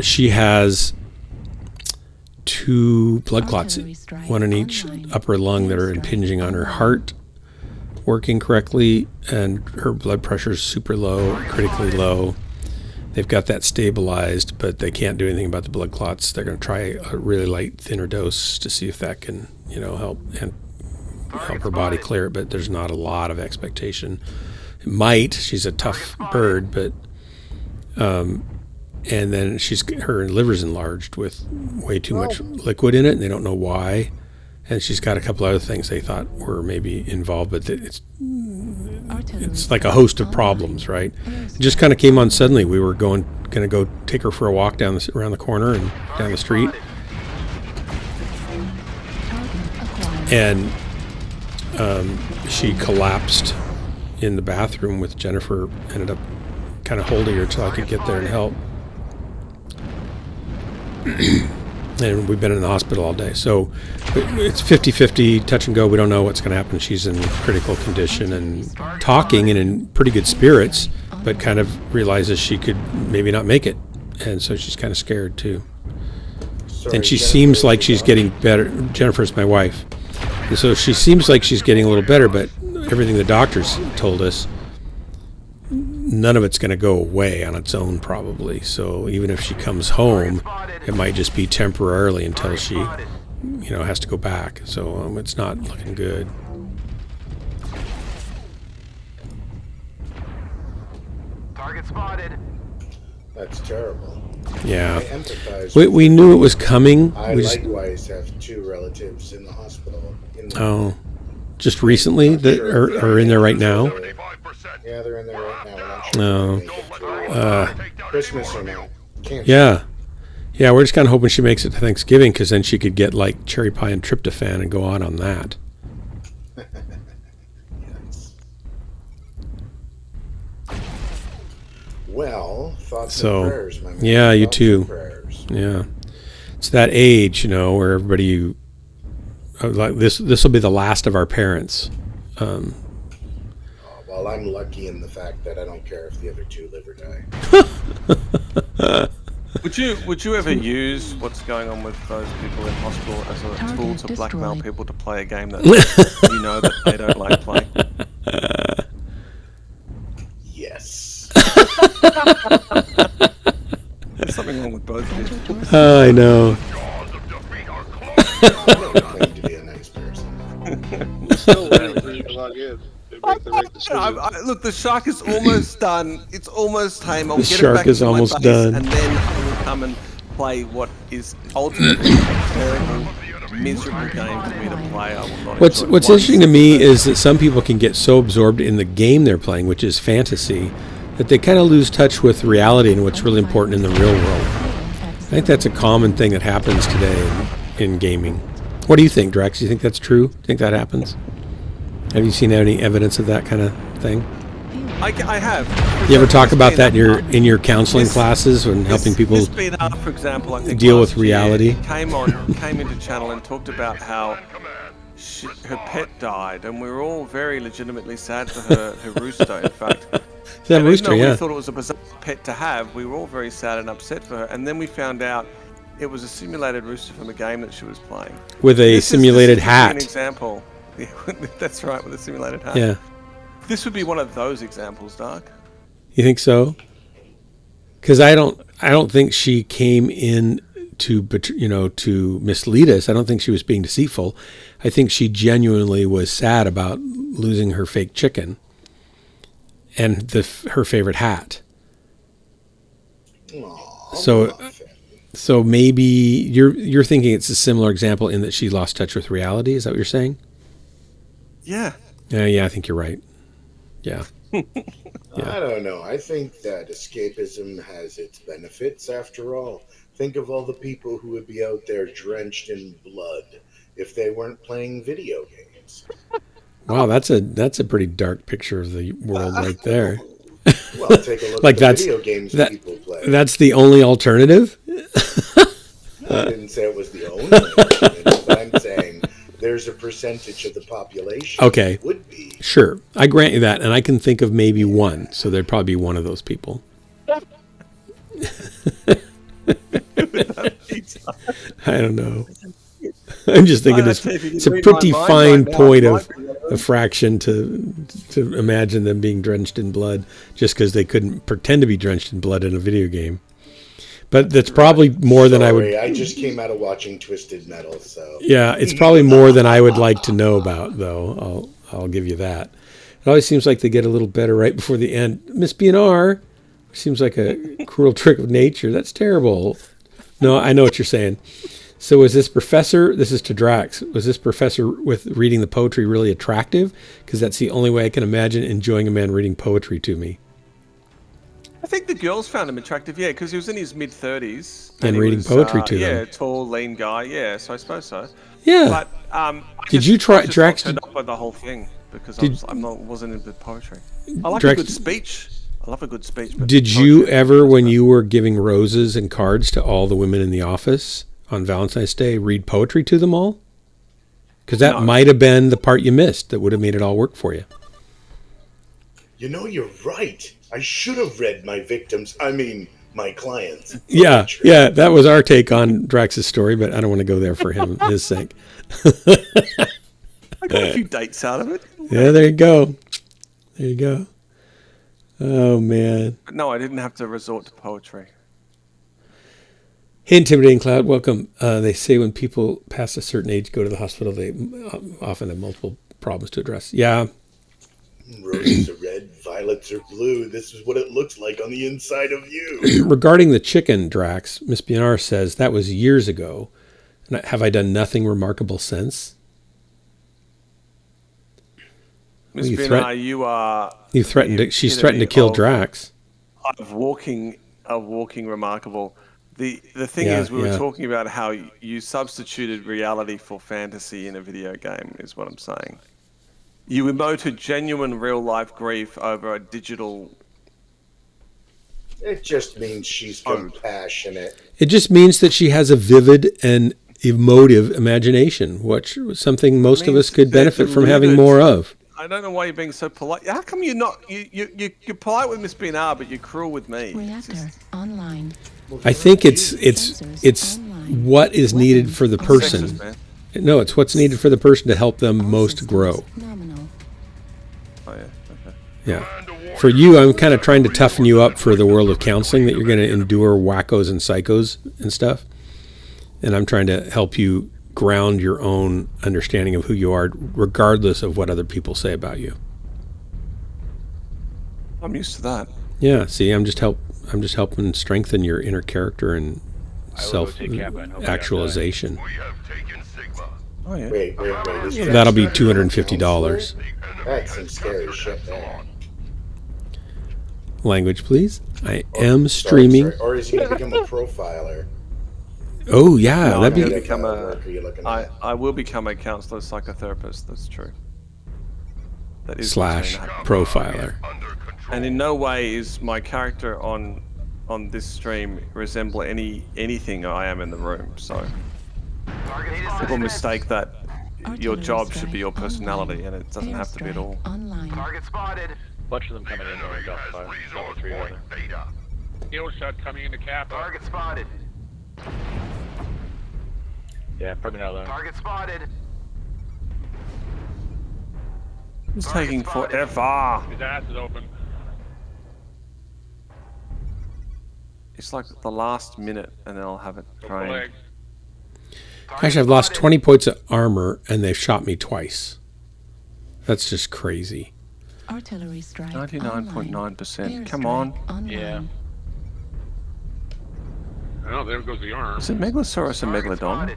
She has 2 blood clots, one in each upper lung that are impinging on her heart working correctly, and her blood pressure is super low, critically low. They've got that stabilized, but they can't do anything about the blood clots. They're going to try a really light, thinner dose to see if that can, help her body clear it, but there's not a lot of expectation. It might. She's a tough bird, but and then her liver's enlarged with way too much liquid in it, and they don't know why. And she's got a couple other things they thought were maybe involved, but it's like a host of problems, right? It just kind of came on suddenly. We were going to go take her for a walk around the corner and down the street, and she collapsed in the bathroom with Jennifer. Ended up kind of holding her till I could get there and help. And we've been in the hospital all day. So it's 50-50, touch and go. We don't know what's going to happen. She's in critical condition and talking and in pretty good spirits, but kind of realizes she could maybe not make it. And so she's kind of scared too. Sorry, And she Jennifer, seems like she's getting better. Jennifer's my wife. And so she seems like she's getting a little better, but everything the doctors told us, none of it's going to go away on its own probably. So even if she comes home, it might just be temporarily until she, has to go back. So it's not looking good. Target spotted. That's terrible. Yeah. I empathize. We knew it was coming. I We likewise have 2 relatives in the hospital. just recently that are in there right now? Yeah, they're in there right now. No. Christmas or not. Yeah. Yeah, we're just kind of hoping she makes it to Thanksgiving, because then she could get like cherry pie and tryptophan and go out on that. Well, thoughts and prayers, my man. Yeah, you Thoughts too. and prayers. Yeah, it's that age, where everybody like this. This will be the last of our parents. Well, I'm lucky in the fact that I don't care if the other 2 live or die. Would you ever use what's going on with those people in hospital as a tool to blackmail people to play a game that that they don't like playing? Yes. There's something wrong with both of you. I know. I don't claim to be a nice person. Still waiting for you to log in. Look, the shark is almost done. It's almost time. I'll The get shark it back is to my almost base, done. and then I will come and play what is ultimately a terrible, miserable game for me to play. I will not What's enjoy it interesting to once. me is that some people can get so absorbed in the game they're playing, which is fantasy, that they kind of lose touch with reality and what's really important in the real world. I think that's a common thing that happens today in gaming. What do you think, Drex? Do you think that's true? Do you think that happens? Have you seen any evidence of that kind of thing? I have. You ever talk about that in your counseling classes when helping people Miss BNR, for example, I think deal with last year, reality? came into channel and talked about how her pet died, and we were all very legitimately sad for her rooster. In fact, That and rooster, even though yeah. we thought it was a bizarre pet to have, we were all very sad and upset for her. And then we found out it was a simulated rooster from a game that she was playing With a simulated this hat. An example. Yeah, that's right, with a simulated hat. Yeah. This would be one of those examples, Dark. You think so? Because I don't think she came in to mislead us. I don't think she was being deceitful. I think she genuinely was sad about losing her fake chicken and her favorite hat. So maybe you're thinking it's a similar example in that she lost touch with reality. Is that what you're saying? Yeah. Yeah, I think you're right. Yeah. I don't know. I think that escapism has its benefits after all. Think of all the people who would be out there drenched in blood if they weren't playing video games. Wow, that's a pretty dark picture of the world right there. Well, take a look Like at the video games people play. That's the only alternative? I didn't say it was the only alternative, but I'm saying there's a percentage of the population Okay. that would be. Sure. I grant you that, and I can think of maybe one, so there'd probably be one of those people. I don't know. I'm just thinking it's a pretty fine point of a fraction to imagine them being drenched in blood just because they couldn't pretend to be drenched in blood in a video game. But that's probably more than I would. I just came out of watching Twisted Metal, so. Yeah, it's probably more than I would like to know about, though. I'll give you that. It always seems like they get a little better right before the end. Miss BNR seems like a cruel trick of nature. That's terrible. No, I know what you're saying. So was this professor, this is to Drax, was this professor with reading the poetry really attractive? Because that's the only way I can imagine enjoying a man reading poetry to me. I think the girls found him attractive, yeah, because he was in his mid-30s. And reading poetry to them. Yeah, tall, lean guy, yeah, so I suppose so. Yeah. But did you try, I just Drax? got turned off by the whole thing because wasn't into poetry. I like Drax, a good speech. I love a good speech. But did you ever, when you were giving roses and cards to all the women in the office on Valentine's Day, read poetry to them all? Because that might have been the part you missed that would have made it all work for you. You know, you're right. I should have read my clients. Yeah, that was our take on Drax's story, but I don't want to go there for his sake. I got a few dates out of it. Yeah, there you go. There you go. Oh, man. But no, I didn't have to resort to poetry. Hey, Intimidating Cloud, welcome. They say when people past a certain age go to the hospital, they often have multiple problems to address. Yeah. Roses are red, violets are blue. This is what it looks like on the inside of you. Regarding the chicken, Drax, Miss Bionar says that was years ago. And have I done nothing remarkable since? Miss Bionar, you are... You threatened. She's threatened to kill Drax. Of walking remarkable. The thing is, we were talking about how you substituted reality for fantasy in a video game, is what I'm saying. You emoted genuine real-life grief over a digital... It just means she's compassionate. It just means that she has a vivid and emotive imagination, which was something most of us could benefit from having more of. I don't know why you're being so polite. How come you're not... You're polite with Miss Bionar, but you're cruel with me? Reactor online. I think it's what is needed for the person. No, it's what's needed for the person to help them most grow. Oh, yeah. Okay. Yeah. For you, I'm kind of trying to toughen you up for the world of counseling that you're going to endure wackos and psychos and stuff. And I'm trying to help you ground your own understanding of who you are, regardless of what other people say about you. I'm used to that. Yeah. See, I'm just helping strengthen your inner character and self-actualization. Oh, yeah. Wait. That'll be $250. That's some scary shit there. Language, please. I am streaming. Sorry. Or is he going to become a profiler? Oh, yeah. No, that'd be... I will become a counselor psychotherapist. That's true. That is / profiler. And in no way is my character on this stream resemble anything I am in the room. So people mistake that your job should be your personality, and it doesn't have to be at all. Target spotted. Bunch of them coming in there. Got 3 other. Kill shot coming into cap. Target spotted. Yeah, probably not alone. Target spotted. It's taking forever. His ass is open. It's like the last minute, and then I'll have it trained. Gosh, I've lost 20 points of armor, and they've shot me twice. That's just crazy. Artillery strike. 99.9%. Come on. Yeah. Oh, there goes the arm. Is it Megalosaurus or Megalodon?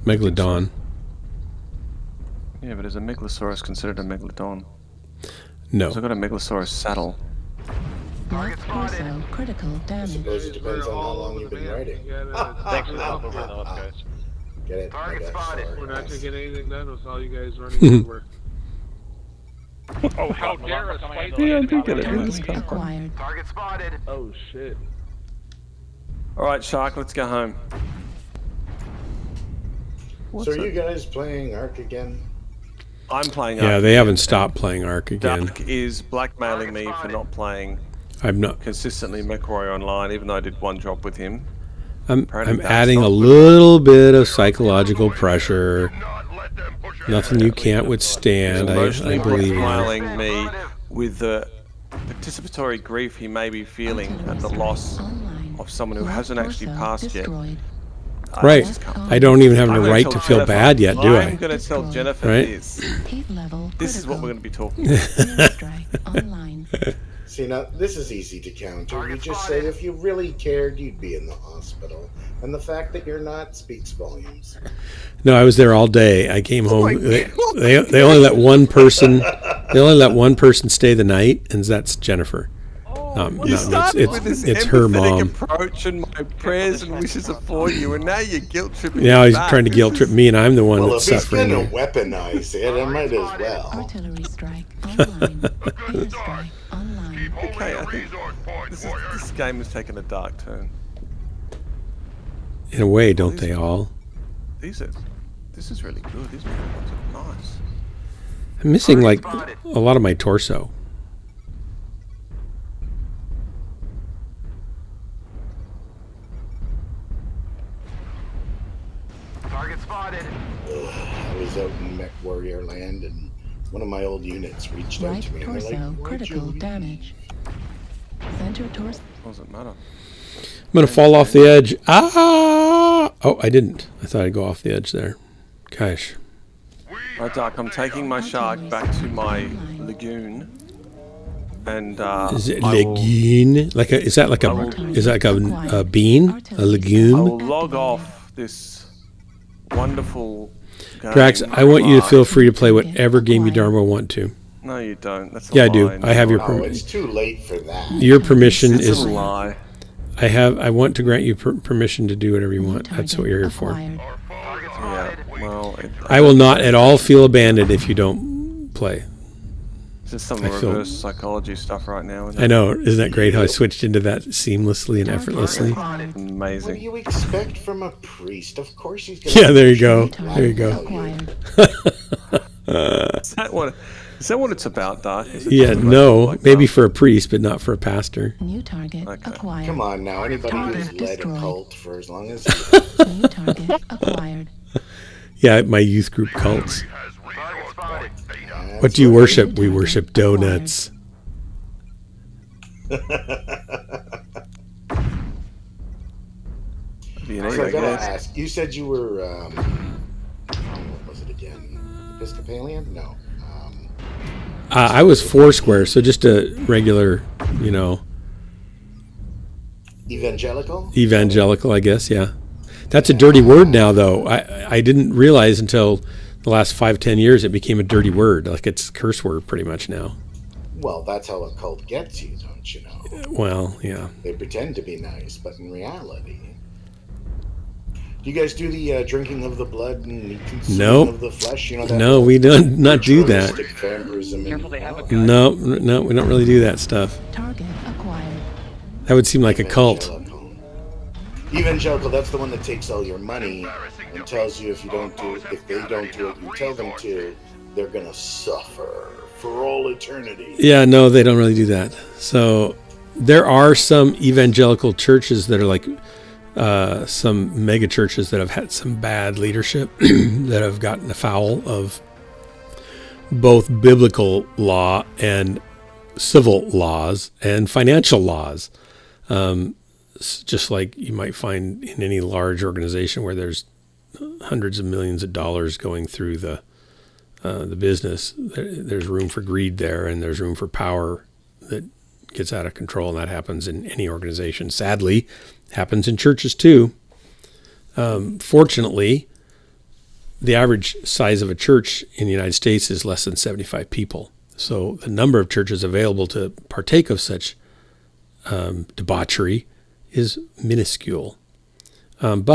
Megalodon. Yeah, but is a Megalosaurus considered a Megalodon? No. 'Cause I've got a Megalosaurus saddle. Left torso, critical I damage. suppose it depends on how long you've been writing. Thanks for the help over in the left, guys. Get it? Target spotted. We're not gonna get anything done with all you guys running everywhere. Oh, how dare us fight? Yeah, I do get it. Target acquired. Target spotted. Oh shit. Alright, Shark, let's go home. So are you guys playing Ark again? I'm playing Yeah, Ark. they haven't stopped playing Ark again. Dark is blackmailing me for not playing I'm not. consistently MechWarrior Online, even though I did one job with him. I'm Apparently adding that's a not- little bit of psychological pressure. Nothing you can't withstand. I Emotionally believe in it. blackmailing me with the participatory grief he may be feeling at the loss of someone who hasn't actually passed yet. Right. I don't even have the right to feel bad yet, do I'm I? going to tell Jennifer Right? this. Heat level. This is what we're going to be talking Air strike online. See, now, this is easy to counter. You just say if you really cared, you'd be in the hospital. And the fact that you're not speaks volumes. No, I was there all day. I came home. They only let one person. They only let one person stay the night, and that's Jennifer. You started with this It's her empathetic mom. approach, and my prayers and wishes are for you, and now you're guilt tripping. Now me he's back. trying to guilt trip me, and I'm the one Well, that's if he's suffering. going to here. weaponize it, I might as well. Artillery strike online. Air strike online. Okay, I think this game has taken a dark turn. In a way, don't they all? This is really good. These weapons are nice. I'm missing like a lot of my torso. Target spotted. I was out in Mech Warrior Land, and one of my old units reached out Right to me, and they're torso, like, "Why'd you critical leave?" damage. Enter tourist. Doesn't matter. I'm going to fall off the edge. Ah! Oh, I didn't. I thought I'd go off the edge there. Gosh. Right, Doc, I'm taking my shark back to my lagoon. And is it lagoon? Like a, is that like a bean? A lagoon? I will log off this wonderful game. Drax, I want you to feel free to play whatever game you darn well want to. No, you don't. That's a yeah, lie. I do. I have your permission. Oh, it's too late for that. Your permission it's is a lie. I want to grant you permission to do whatever you want. That's what you're here for. Yeah, well, I will not at all feel abandoned if you don't play. This is some reverse psychology stuff right now. I know. Isn't that great how I switched into that seamlessly and effortlessly? Amazing. What do you expect from a priest? Of course he's going yeah, there you go. There you go. Is that what it's about, Doc? Yeah, no. Maybe for a priest, but not for a pastor. New target acquired. Come on now. Anybody who's led a cult for as long as New target acquired. Yeah, my youth group cults. What do you worship? We worship donuts. So I gotta ask, you said you were, what was it again? Episcopalian? No. I was Foursquare, so just a regular, you know. Evangelical? Evangelical, I guess, yeah. That's a dirty word now, though. I didn't realize until the last 5-10 years it became a dirty word. Like it's a curse word pretty much now. Well, that's how a cult gets you, don't you know? Well, yeah. They pretend to be nice, but in reality... Do you guys do the drinking of the blood and consuming of the flesh? You know that no, we don't not do that. No, we don't really do that stuff. Target acquired. That would seem like a cult. Evangelical, that's the one that takes all your money and tells you if they don't do what you tell them to, they're gonna suffer for all eternity. Yeah, no, they don't really do that. So there are some evangelical churches that are like some mega churches that have had some bad leadership that have gotten afoul of both biblical law and civil laws and financial laws. Just like you might find in any large organization where there's hundreds of millions of dollars going through the business, there's room for greed there, and there's room for power that gets out of control, and that happens in any organization. Sadly, happens in churches too. Fortunately, the average size of a church in the United States is less than 75 people. So the number of churches available to partake of such debauchery is minuscule. And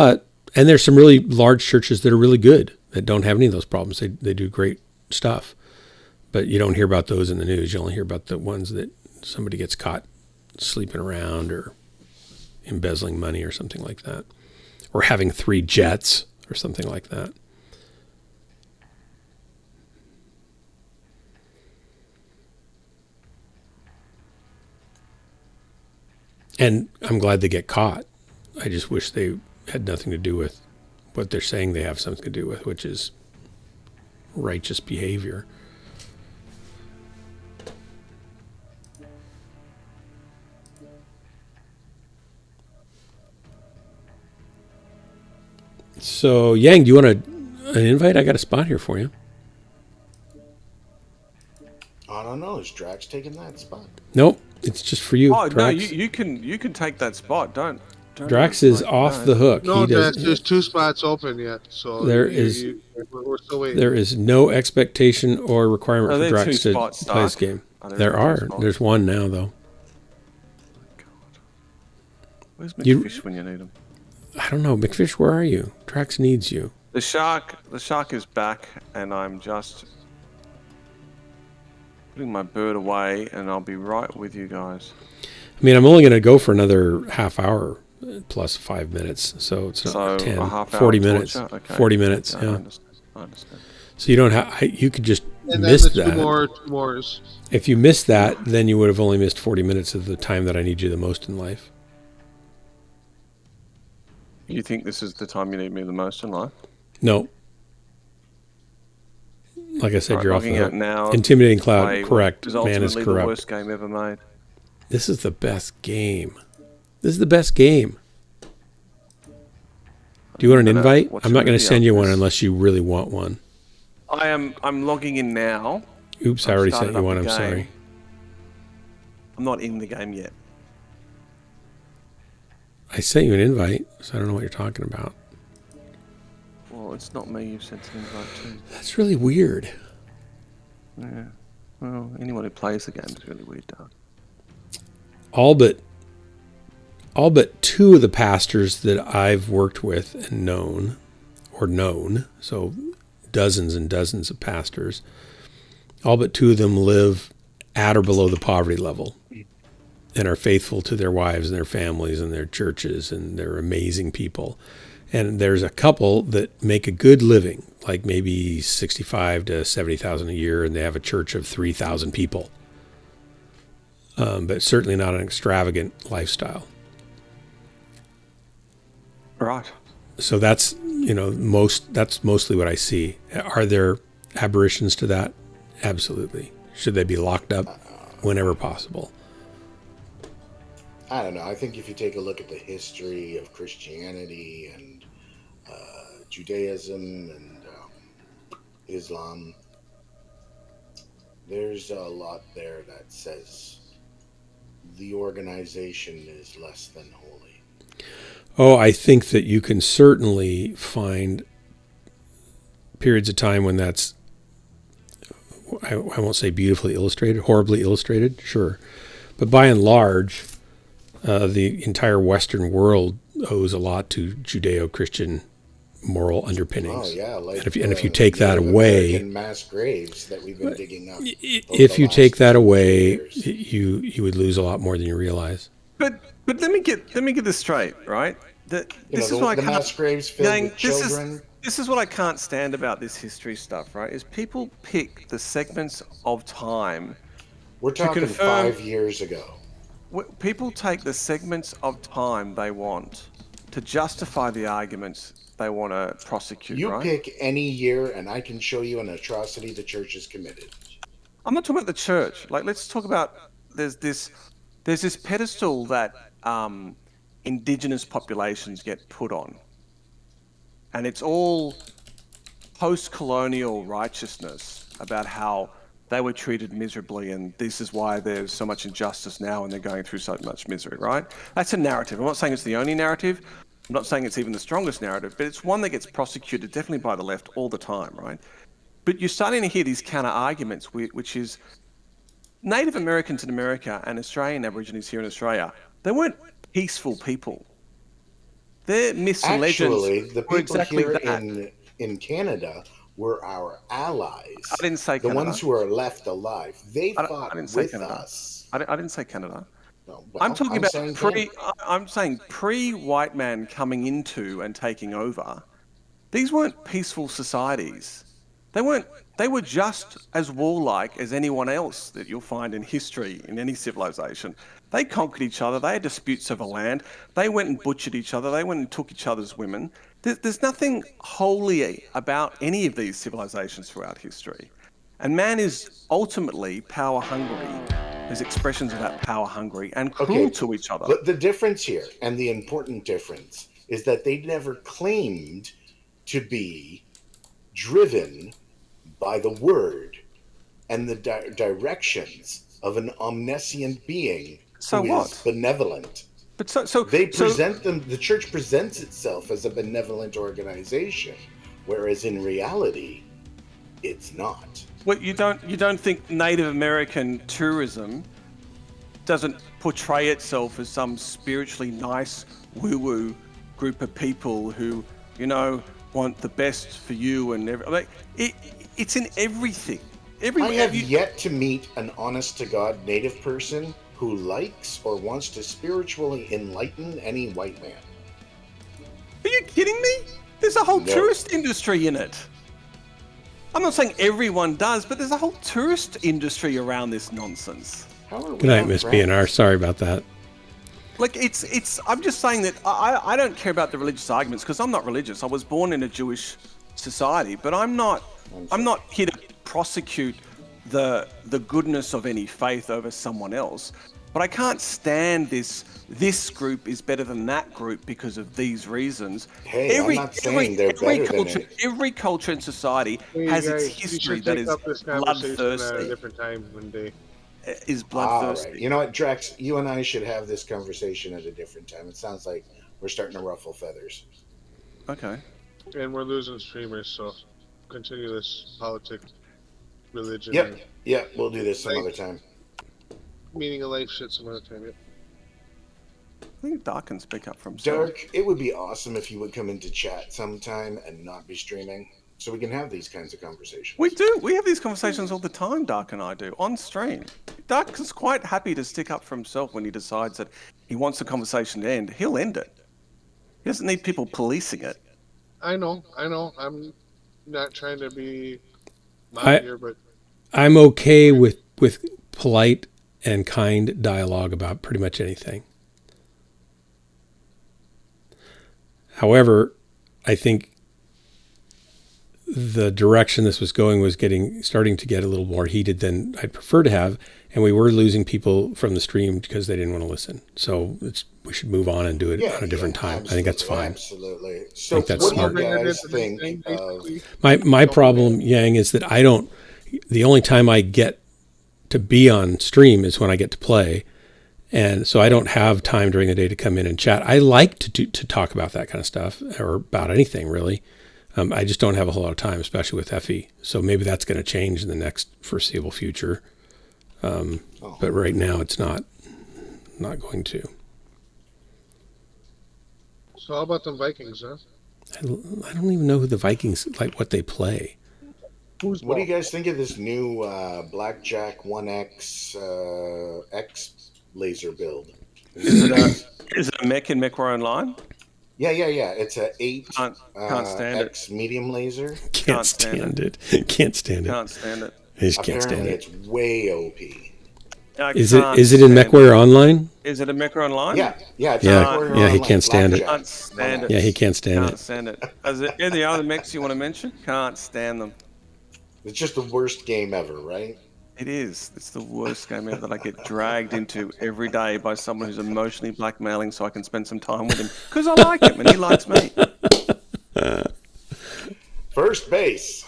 there's some really large churches that are really good, that don't have any of those problems. They do great stuff. But you don't hear about those in the news. You only hear about the ones that somebody gets caught sleeping around or embezzling money or something like that. Or having 3 jets or something like that. And I'm glad they get caught. I just wish they had nothing to do with what they're saying they have something to do with, which is righteous behavior. So, Yang, do you want an invite? I got a spot here for you. I don't know. Is Drax taking that spot? Nope. It's just for you, Oh Drax. no, you can take that spot. Don't Drax is off the hook. No, Drax, there's 2 spots open yet, so we're still waiting. There is no expectation or requirement for Drax to play this game. There's 1 now, though. Where's McFish when you need him? I don't know, McFish. Where are you? Drax needs you. The shark is back, and I'm just putting my bird away, and I'll be right with you guys. I mean, I'm only going to go for another half hour plus 5 minutes, so it's not 10, 40 minutes. Okay. 40 minutes, yeah. yeah. I understand. So you don't have. You could just and miss then that. 2 more. If you missed that, then you would have only missed 40 minutes of the time that I need you the most in life. You think this is the time you need me the most in life? No. Like I said, Right, you're off the logging hook. out now. Intimidating Cloud, Play correct. what Man is ultimately the correct. worst game ever made. This is the best game. This is the best game. Do you want an invite? I'm not going to send you one unless you really want one. I'm logging in now. Oops, I already sent you one. I'm sorry. I'm not in the game yet. I sent you an invite, so I don't know what you're talking about. Well, it's not me you've sent an invite to. That's really weird. Yeah. Well, anyone who plays the game is really weird, Doug. All but 2 of the pastors that I've worked with and known, so dozens and dozens of pastors, all but 2 of them live at or below the poverty level and are faithful to their wives and their families and their churches, and they're amazing people. And there's a couple that make a good living, like maybe 65 to 70,000 a year, and they have a church of 3,000 people. But certainly not an extravagant lifestyle. Right. So that's mostly what I see. Are there aberrations to that? Absolutely. Should they be locked up whenever possible? I don't know. I think if you take a look at the history of Christianity and Judaism and Islam, there's a lot there that says the organization is less than holy. Oh, I think that you can certainly find periods of time when that's, I won't say beautifully illustrated, horribly illustrated, sure. But by and large, the entire Western world owes a lot to Judeo-Christian moral underpinnings. Oh yeah, like and if you take that away, mass graves that we've been digging up. If you take that away, you would lose a lot more than you realize. But let me get this straight, right? This is what I can't. Mass graves filled with children. This is what I can't stand about this history stuff, right? Is people pick the segments of time. We're talking 5 years ago. People take the segments of time they want to justify the arguments they want to prosecute, You right? pick any year and I can show you an atrocity the church has committed. I'm not talking about the church. Like, let's talk about there's this pedestal that indigenous populations get put on, and it's all post-colonial righteousness about how they were treated miserably, and this is why there's so much injustice now and they're going through so much misery, right? That's a narrative. I'm not saying it's the only narrative. I'm not saying it's even the strongest narrative, but it's one that gets prosecuted definitely by the left all the time, right? But you're starting to hear these counter-arguments, which is Native Americans in America and Australian Aborigines here in Australia, they weren't peaceful people. Their myths and legends were exactly that. In Canada were our allies. I didn't say Canada. The ones who are left alive. They fought with us. I didn't say Canada. No, I'm talking about I'm saying pre-white man coming into and taking over. These weren't peaceful societies. They were just as warlike as anyone else that you'll find in history in any civilization. They conquered each other. They had disputes over land. They went and butchered each other. They went and took each other's women. There's nothing holy about any of these civilizations throughout history. And man is ultimately power hungry. There's expressions of that power hungry and cruel to each other. But the difference here, and the important difference, is that they never claimed to be driven by the word and the directions of an omniscient being who is benevolent. But so they present them. The church presents itself as a benevolent organization, whereas in reality, it's not. Well, you don't think Native American tourism doesn't portray itself as some spiritually nice woo-woo group of people who, want the best for you and everything. It's in everything. I have yet to meet an honest-to-God Native person who likes or wants to spiritually enlighten any white man. Are you kidding me? There's a whole tourist industry in it. I'm not saying everyone does, but there's a whole tourist industry around this nonsense. Good night, Miss BNR. Sorry about that. Like, I'm just saying that I don't care about the religious arguments because I'm not religious. I was born in a Jewish society, but I'm not here to prosecute the goodness of any faith over someone else. but I can't stand this group is better than that group because of these reasons. Hey, I'm not saying they're better than it. Every culture in society Hey, has guys, its you history should that take is up this conversation at a bloodthirsty. different time one day. Is All bloodthirsty. right. You know what, Drex? You and I should have this conversation at a different time. It sounds like we're starting to ruffle feathers. Okay. And we're losing streamers, so continue this politics, religion, Yep. Yep. We'll do this some other time. meaning of life shit some other time. Yep. I think Dark can speak up for himself. Dark, it would be awesome if you would come into chat sometime and not be streaming, so we can have these kinds of conversations. We do. We have these conversations all the time, Dark and I do, on stream. Dark is quite happy to stick up for himself when he decides that he wants the conversation to end. He'll end it. He doesn't need people policing it. I know. I'm not trying to be here, but I'm okay with polite and kind dialogue about pretty much anything. However, I think the direction this was going was starting to get a little more heated than I'd prefer to have, and we were losing people from the stream because they didn't want to listen. So we should move on and do it on a different time. I think that's fine. Absolutely. So I think that's smart. What do you guys think of... My problem, Yang, is that the only time I get to be on stream is when I get to play. And so I don't have time during the day to come in and chat. I like to talk about that kind of stuff, or about anything really. I just don't have a whole lot of time, especially with Effie. So maybe that's going to change in the next foreseeable future. But right now it's not going to. So how about them Vikings, huh? I don't even know who the Vikings, like what they play. What do you guys think of this new Blackjack 1X X laser build? Is it a mech in MechWarrior Online? Yeah. It's a 8 can't stand X medium laser. Can't stand it. Can't stand it. Can't stand it. I just can't stand it. It's way OP. Is it in MechWarrior Online? Is it a MechWarrior Online? Yeah. Yeah, he can't stand it. Can't stand it. Yeah, he can't stand Can't stand it. Is there any other mechs you want to mention? Can't stand them. It's just the worst game ever, right? It is. It's the worst game ever that I get dragged into every day by someone who's emotionally blackmailing so I can spend some time with him. Because I like him and he likes me. First base.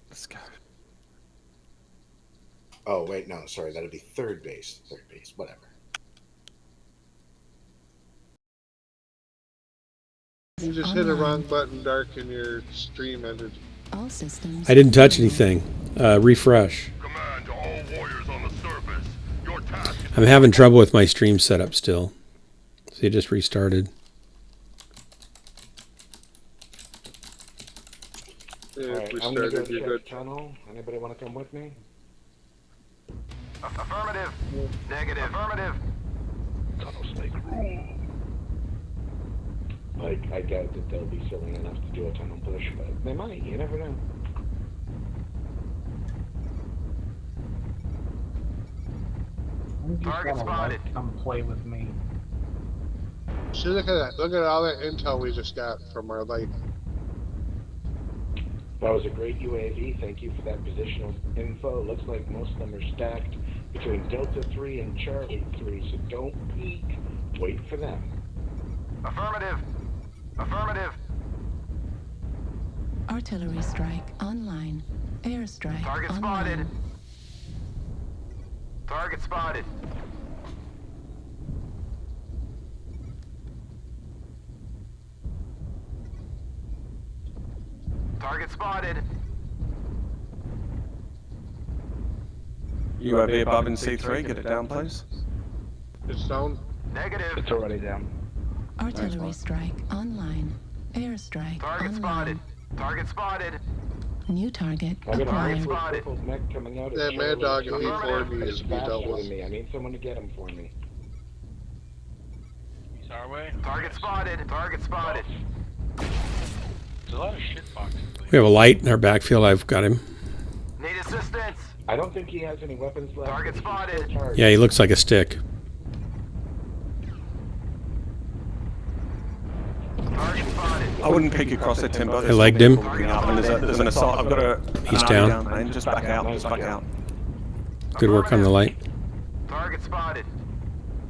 Let's go. Oh, wait, no, sorry. That'd be third base. Third base, whatever. You just hit a wrong button, Dark, and your stream ended. All systems. I didn't touch anything. Refresh. Command to all warriors on the surface. Your task is I'm having trouble with my stream setup still. So it just restarted. Yeah, Alright, we I'm going to go started, you're check good. tunnel. Anybody want to come with me? affirmative. Negative. Affirmative. Tunnel snake rule. Like, I doubt that they'll be silly enough to do a tunnel push, but they might. You never know. Target spotted. Come play with me. See, look at that. Look at all that intel we just got from our light. That was a great UAV. Thank you for that positional info. Looks like most of them are stacked between Delta 3 and Charlie 3, so don't peek. Wait for them. Affirmative. Affirmative. Artillery strike online. Airstrike Target online. spotted. Target spotted. Target spotted. UAV above in C3, get it down, please. It's down. Negative. It's already down. Artillery strike online. Airstrike Target online. spotted. Target spotted. New target I got a acquired. spotted. purple mech coming out of That mad dog in E4 needs is to be dealt faster with. than me. I need someone to get him for me. He's our way. Target spotted. Target spotted. There's a lot of shit boxes. We have a light in our backfield. I've got him. Need assistance. I don't think he has any weapons left. Target but he's spotted. still charged. Yeah, he looks like a stick. Target spotted. I wouldn't peek across that timber. I legged him. There's an assault. I've got a... He's down. Man. Just back out. Just back out. Good work on the light. Target spotted.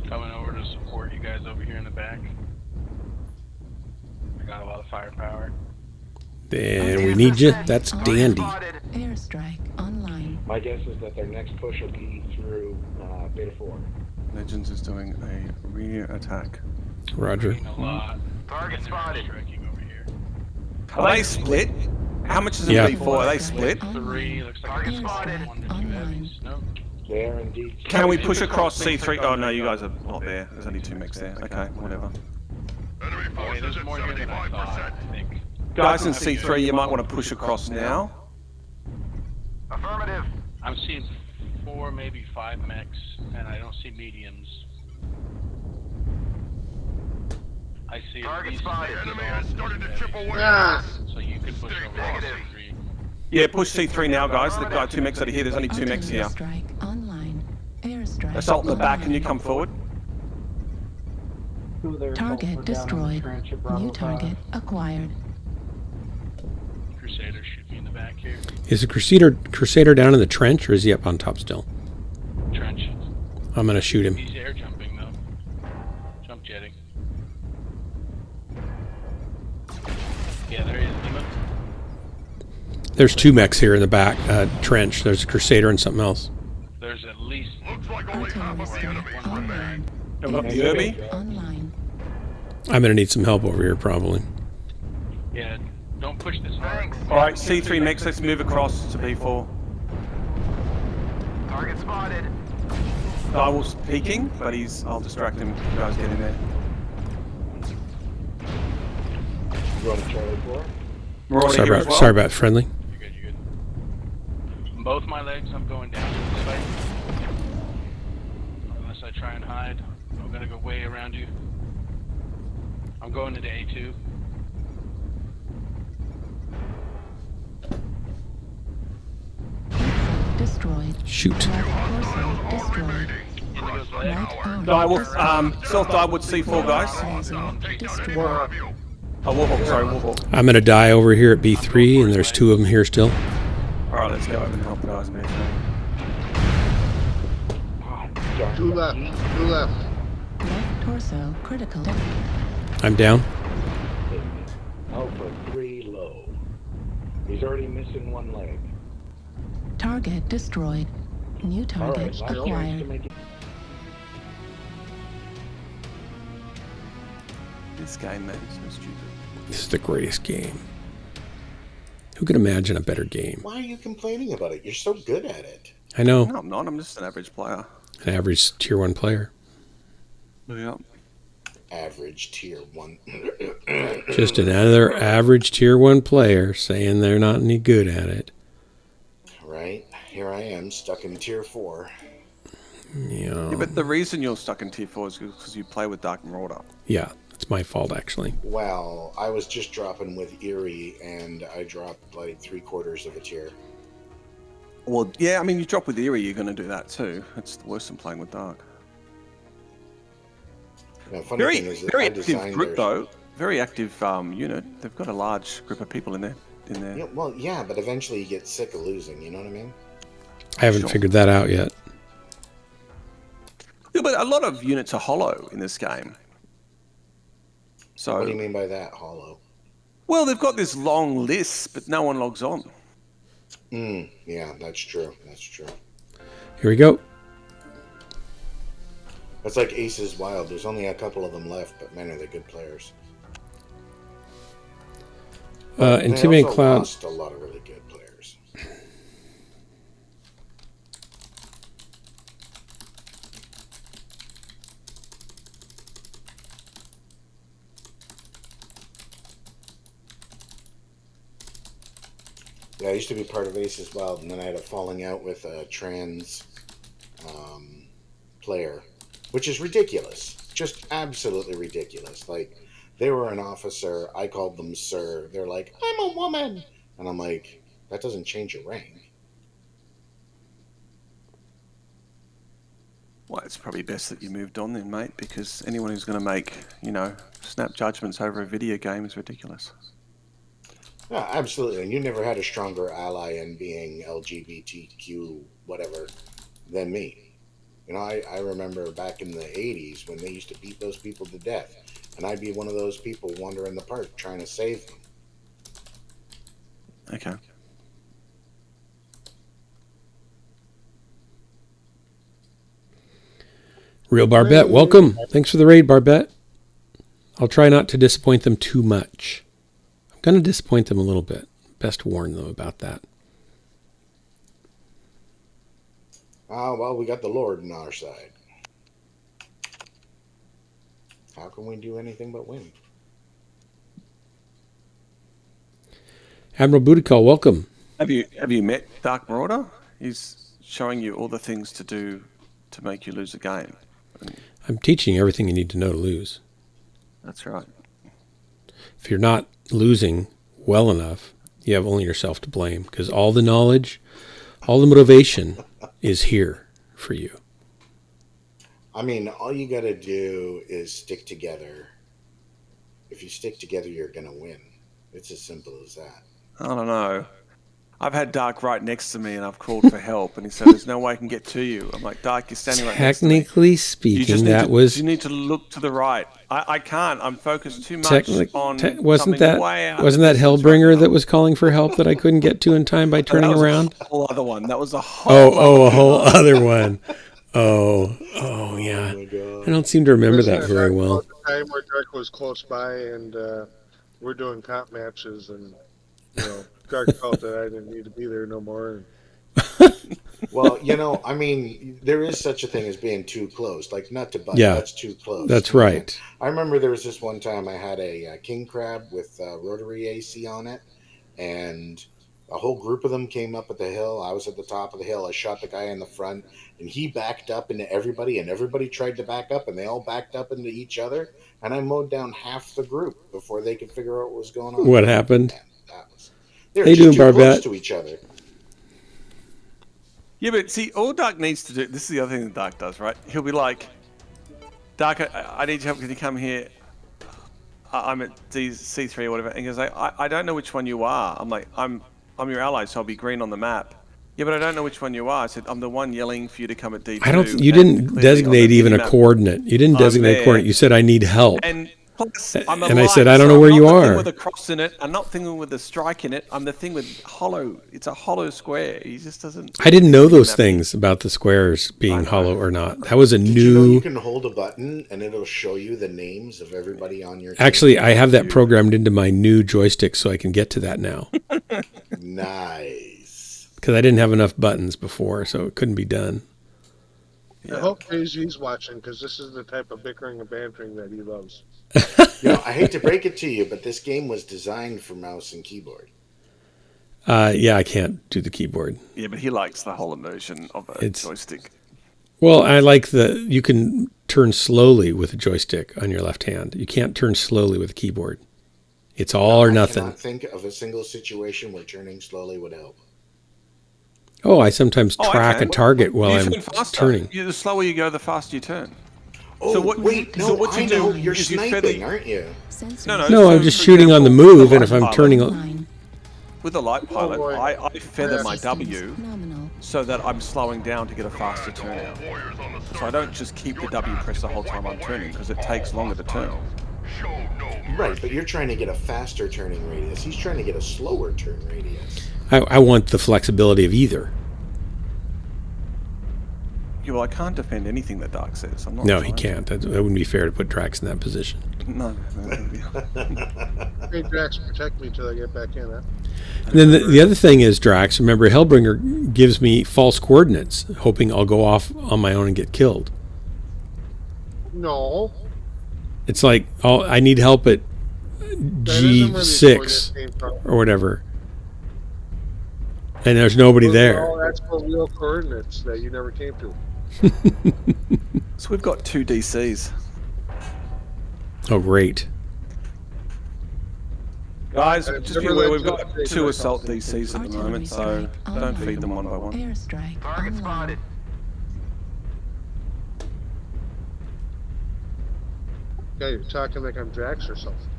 Coming over to support you guys over here in the back. I got a lot of firepower. Then we need you. That's dandy. Airstrike online. My guess is that their next push will be through Beta 4. Legends is doing a rear attack. Roger. A lot. Target spotted. Striking over here. Are they split? How much is it B4? Are they split? 3 looks like Target it's spotted. 1 to 2 heavies. Nope. They are indeed. Can we push across C3? Oh no, you guys are not there. There's only 2 mechs there. Okay, whatever. Enemy Okay, forces there's at more here than I thought, 75%. I think. Guys in C3, you might want to push across now. Affirmative. I'm seeing 4, maybe 5 mechs, and I don't see mediums. I see Target at least spotted. six Enemy all has started to heavies. chip away. So you could push over Negative. C3. Yeah, push C3 now, guys. They've got 2 mechs out of here. There's only 2 mechs here. Strike online. Airstrike. Assault in the back. Can online. you come forward? Target destroyed. New target acquired. Crusader shoot me in the back here. Is the Crusader down in the trench, or is he up on top still? Trench. I'm gonna shoot him. He's air jumping though. Jump jetting. Yeah, there he is. Lima. There's 2 mechs here in the back trench. There's a Crusader and something else. There's at least Looks like only half of the enemy is remaining. Have we got the Irby? Online. I'm gonna need some help over here, probably. yeah. Don't push this hard. All right, C3 mechs. Let's move across to B4. Target spotted. Direwolf's peeking, but I'll distract him. You guys get in there. You want to Charlie 4? We're already here as well. Sorry about friendly. You're good, you're good. Both my legs, I'm going down to this fight. Unless I try and hide. I'm gonna go way around you. I'm going into A2. Destroyed. Shoot. Left torso destroyed. Indigo's leg. Right arm Direwolf, self-Direwolf C4, guys. destroyed. Oh, Warhawk, sorry, Warhawk. I'm gonna die over here at B3, and there's 2 of them here still. Alright, let's go over and help the guys in there. Two left. Two left. Left torso critical. I'm down. Alpha 3 low. He's already missing 1 leg. Target destroyed. New All right, target last chance to acquired. make it. This game, man, is so stupid. This is the greatest game. Who could imagine a better game? Why are you complaining about it? You're so good at it. I know. No, I'm not. I'm just an average player. An average tier 1 player. Yeah. Average tier 1. Just another average tier 1 player saying they're not any good at it. Right? Here I am, stuck in tier 4. Yeah. Yeah, but the reason you're stuck in tier 4 is because you play with Dark Marauder. Yeah, it's my fault, actually. Well, I was just dropping with Eerie, and I dropped like 3/4 of a tier. Well, yeah, I mean, you drop with Eerie, you're going to do that too. It's the worst than playing with Dark. Now, funny Very, thing is that very I active designed group, their- though. Very active unit. They've got a large group of people in there. Yeah, well, yeah, but eventually you get sick of losing. You know what I mean? I haven't figured that out yet. Yeah, but a lot of units are hollow in this game. So, What do you mean by that, hollow? well, they've got this long list, but no one logs on. Yeah, that's true. That's true. Here we go. It's like Aces Wild. There's only a couple of them left, but man, are they good players. Intimidating they also Cloud. lost a lot of really good players. Yeah, I used to be part of Aces Wild, and then I had a falling out with a trans player, which is ridiculous. Just absolutely ridiculous. Like, they were an officer, I called them sir. They're like, I'm a woman. And I'm like, that doesn't change your rank. Well, it's probably best that you moved on then, mate, because anyone who's going to make, snap judgments over a video game is ridiculous. Yeah, absolutely. And you never had a stronger ally in being LGBTQ whatever than me. You know, I remember back in the 80s when they used to beat those people to death, and I'd be one of those people wandering the park trying to save them. Okay. Real Barbette, welcome. Thanks for the raid, Barbette. I'll try not to disappoint them too much. I'm going to disappoint them a little bit. Best warn them about that. Well, we got the Lord on our side. How can we do anything but win? Admiral Bouticall, welcome. Have you met Dark Marauder? He's showing you all the things to do to make you lose a game. I'm teaching you everything you need to know to lose. That's right. If you're not losing well enough, you have only yourself to blame, because all the knowledge, all the motivation is here for you. I mean, all you got to do is stick together. If you stick together, you're going to win. It's as simple as that. I don't know. I've had Dark right next to me, and I've called for help, and he said, "There's no way I can get to you." I'm like, "Dark, you're standing right next to me." Technically speaking, you need to look to the right. I can't. I'm focused too much on wasn't something way out. that Hellbringer that was calling for help that I couldn't get to in time by turning around? A whole other one. That was a whole. A whole other one. Oh, yeah. I don't seem to remember that very well. The time where Dark was close by, and we're doing comp matches, and Dark felt that I didn't need to be there no more. Well, I mean, there is such a thing as being too close. Like, nut to butt, that's too close. That's right. I remember there was this one time I had a king crab with rotary AC on it, and a whole group of them came up at the hill. I was at the top of the hill. I shot the guy in the front, and he backed up into everybody, and everybody tried to back up, and they all backed up into each other, and I mowed down half the group before they could figure out what was going on. What happened? They were How you doing, just too close Barbette? to each other. Yeah, but see, all Dark needs to do, this is the other thing that Dark does, right? He'll be like, "Dark, I need your help. Can you come here? I'm at C3 or whatever." And he goes, I don't know which one you are. I'm like, I'm your ally, so I'll be green on the map. Yeah, but I don't know which one you are. I said, I'm the one yelling for you to come at D2. You didn't designate even a coordinate. You didn't designate a coordinate. You said, I need help. And plus, I'm I said, I don't know where you are. I'm not the thing with a cross in it. I'm not the thing with a strike in it. I'm the thing with hollow. It's a hollow square. He just doesn't. I didn't know those things about the squares being hollow or not. That was a Did new. you know you can hold a button and it'll show you the names of everybody on your team? Actually, I have that programmed into my new joystick, so I can get to that now. Nice. Because I didn't have enough buttons before, so it couldn't be done. I hope KZ's watching, because this is the type of bickering and bantering that he loves. I hate to break it to you, but this game was designed for mouse and keyboard. Yeah, I can't do the keyboard. Yeah, but he likes the whole immersion of a joystick. Well, I like you can turn slowly with a joystick on your left hand. You can't turn slowly with a keyboard. It's all or nothing. I cannot think of a single situation where turning slowly would help. Oh, I sometimes track a target while I'm turning. The slower you go, the faster you turn. Oh, so what you do you're sniping, aren't you? No, I'm just shooting on the move, and if I'm turning... With the light pilot, I feather my W so that I'm slowing down to get a faster turnout. So I don't just keep the W pressed the whole time I'm turning, because it takes longer to turn. Right, but you're trying to get a faster turning radius. He's trying to get a slower turn radius. I want the flexibility of either. Yeah, well, I can't defend anything that Dark says. I'm not. No, he can't. That wouldn't be fair to put Drax in that position. No. Hey, Drax, protect me till I get back in, huh? And then the other thing is, Drax, remember, Hellbringer gives me false coordinates, hoping I'll go off on my own and get killed. No. It's like, I need help at G6 or whatever. And there's nobody there. Oh, that's for real coordinates that you never came to. So we've got 2 DCs. Oh, great. Guys, just be aware we've got 2 assault DCs at the moment, so don't feed them one by one. Airstrike Target spotted. Yeah, you're talking like I'm Drax or something.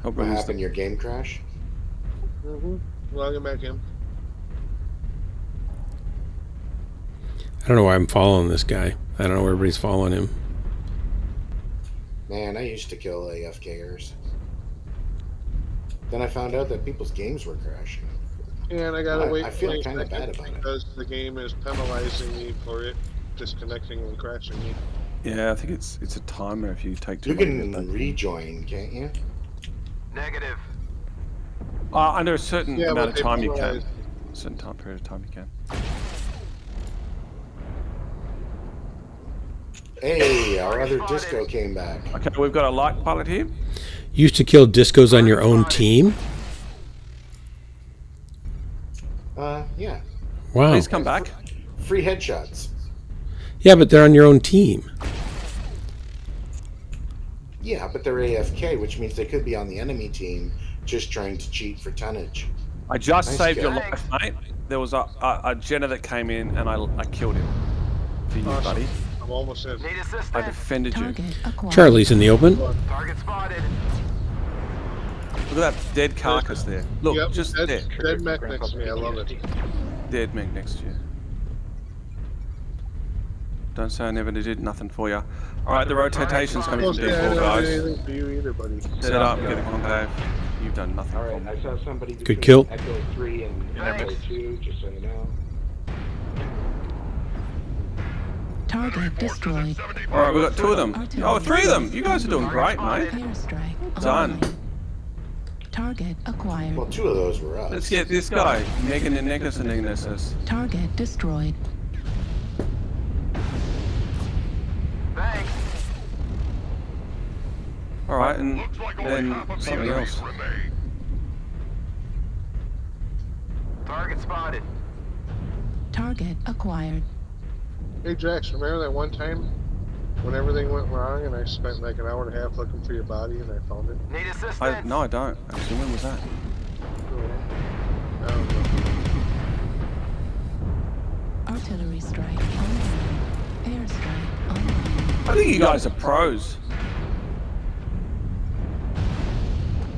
What happened? Your game crash? Mm-hmm. Log him back in. I don't know why I'm following this guy. I don't know where everybody's following him. Man, I used to kill AFKers. Then I found out that people's games were crashing. And I gotta wait. I feel kind of bad about it. Because the game is penalizing me for it disconnecting and crashing me. Yeah, I think it's a timer if you take too You long. You can rejoin, can't you? Negative. Under a certain Yeah, amount but of time you penalize- can. A certain time period of time you can. Hey, our other disco came back. Okay, we've got a light pilot here. You used to kill discos on your own team? Yeah. Wow. Please come back. Free headshots. Yeah, but they're on your own team. Yeah, but they're AFK, which means they could be on the enemy team just trying to cheat for tonnage. I just Nice saved your guy. life, mate. There was a Jenner that came in and I killed him. For you, Awesome. buddy. I'm almost in. Need assistance. I defended you. Target acquired. Charlie's in the open. Target spotted. Look at that dead carcass there. Look, Yep, just dead, dead. dead mech next to me. I love it. Dead mech next to you. Don't say I never did nothing for you. Alright, the rotation's coming Oh, from yeah, I D4, don't do guys. anything for you either, buddy. Set up, get a concave. You've done nothing All for right, me. I saw somebody Good between kill. Echo 3 and Echo 2, just so you know. Target destroyed. Alright, we've got two of them. Oh, three of them! You guys are doing great, mate. Airstrike Done. online. Target acquired. Well, two of those were us. Let's get this guy. Megan and Negus and Ignatus. Target destroyed. Thanks. Alright, and Looks like only then half of the something enemies else. remain. Target spotted. Target acquired. Hey, Jax, remember that one time when everything went wrong and I spent like an hour and a half looking for your body and I found it? Need assistance. No, I don't. Actually, when was that? I don't know. Artillery strike online. Airstrike online. I think you guys are pros.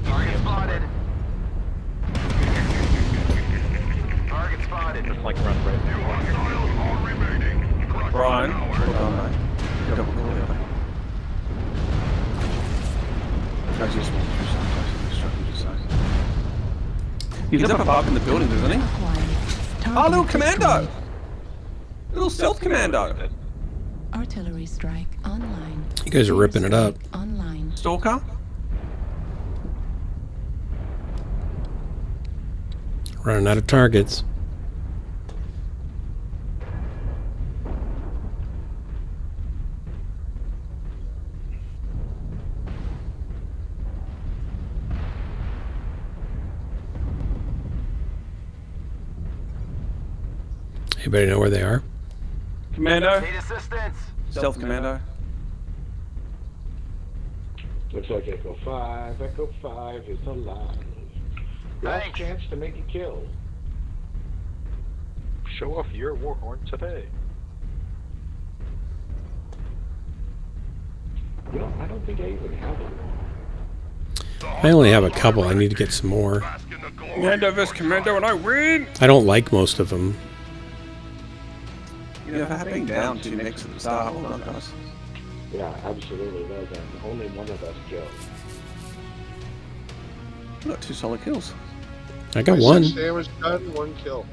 Target spotted. Target spotted. Just like run right Two hostiles are remaining. Crush Brian, the well tower. done, mate. Double kill the other. Guys, just walk through some places, struggling to say. He's up above in the building, isn't he? Acquired. Oh, Target little commando! destroyed. Little stealth commando. Artillery strike online. You guys are ripping it up. Online. Stalker? Running out of targets. Anybody know where they are? Commando? Need assistance. Stealth commando? Looks like Echo 5. Echo 5 is alive. Last Thanks. chance to make a kill. Show off your warhorn today. You know, I don't think I even have one. I only have a couple. I need to get some more. Bask in the glory. Commando versus commando and I win! I don't like most of them. You know, for being down two mechs at the start, well done, guys. Yeah, absolutely. Well done. Only one of us killed. We got two solid kills. I got My one. 6 damage done, 1 kill.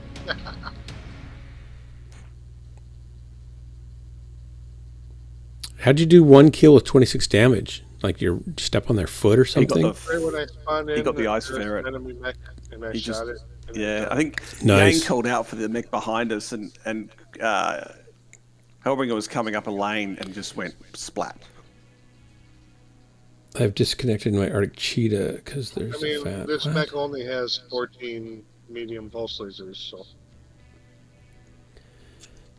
How'd you do 1 kill with 26 damage? Like you step on their foot or He got something? Right when I spawned in, He got the ice there was ferret. an enemy mech and I He shot just- it. And Yeah, I think Nice. Yang called out for the mech behind us and Hellbringer was coming up a lane and just went splat. I've disconnected my Arctic Cheetah because there's I a mean, fat. this what? mech only has 14 medium pulse lasers, so.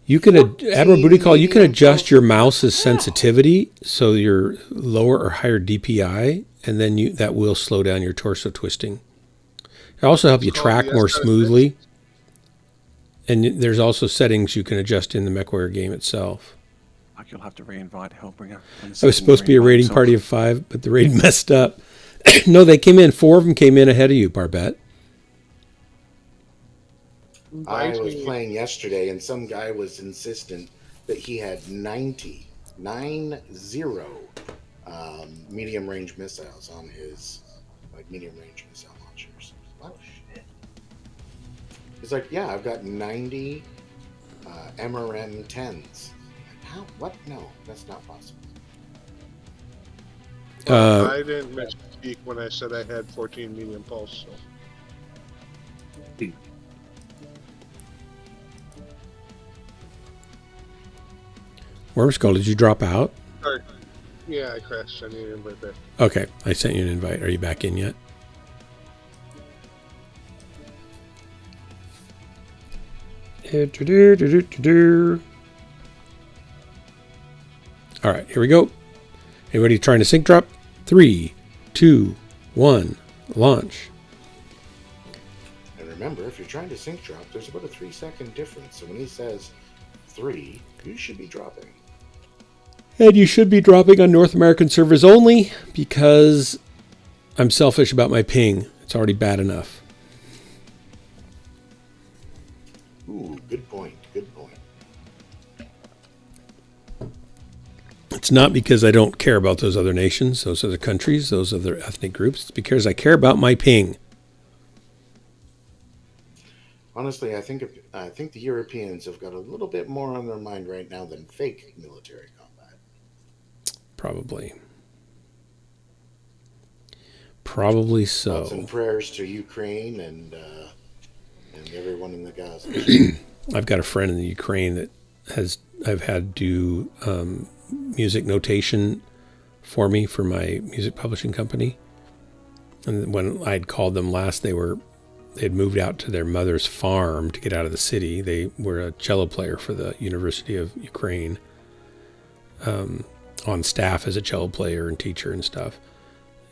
You can, Admiral Booty Call, you can adjust your mouse's sensitivity so your lower or higher DPI, and then that will slow down your torso twisting. It also help you It's called track the more S-6. smoothly. And there's also settings you can adjust in the MechWarrior game itself. Like you'll have to re-invite Hellbringer. I was supposed to be a raiding party of 5, but the raid messed up. No, they came in. 4 of them came in ahead of you, Barbette. I was playing yesterday, and some guy was insistent that he had 90 medium range missiles on his medium range missile launchers. What? He's like, yeah, I've got 90 MRM 10s. How? What? No, that's not possible. I didn't misspeak when I said I had 14 medium pulse. So. Wormskull, did you drop out? Sorry. Yeah, I crashed. I need an invite back. Okay, I sent you an invite. Are you back in yet? All right, here we go. Anybody trying to sync drop? 3, 2, 1, launch. And remember, if you're trying to sync drop, there's about a 3-second difference. So when he says 3, you should be dropping. And you should be dropping on North American servers only because I'm selfish about my ping. It's already bad enough. Ooh, good point. Good point. It's not because I don't care about those other nations, those other countries, those other ethnic groups. It's because I care about my ping. Honestly, I think the Europeans have got a little bit more on their mind right now than fake military combat. Probably so. Thoughts and prayers to Ukraine and everyone in the Gaza. I've got a friend in the Ukraine that I've had do music notation for me for my music publishing company. And when I'd called them last, they had moved out to their mother's farm to get out of the city. They were a cello player for the University of Ukraine, on staff as a cello player and teacher and stuff.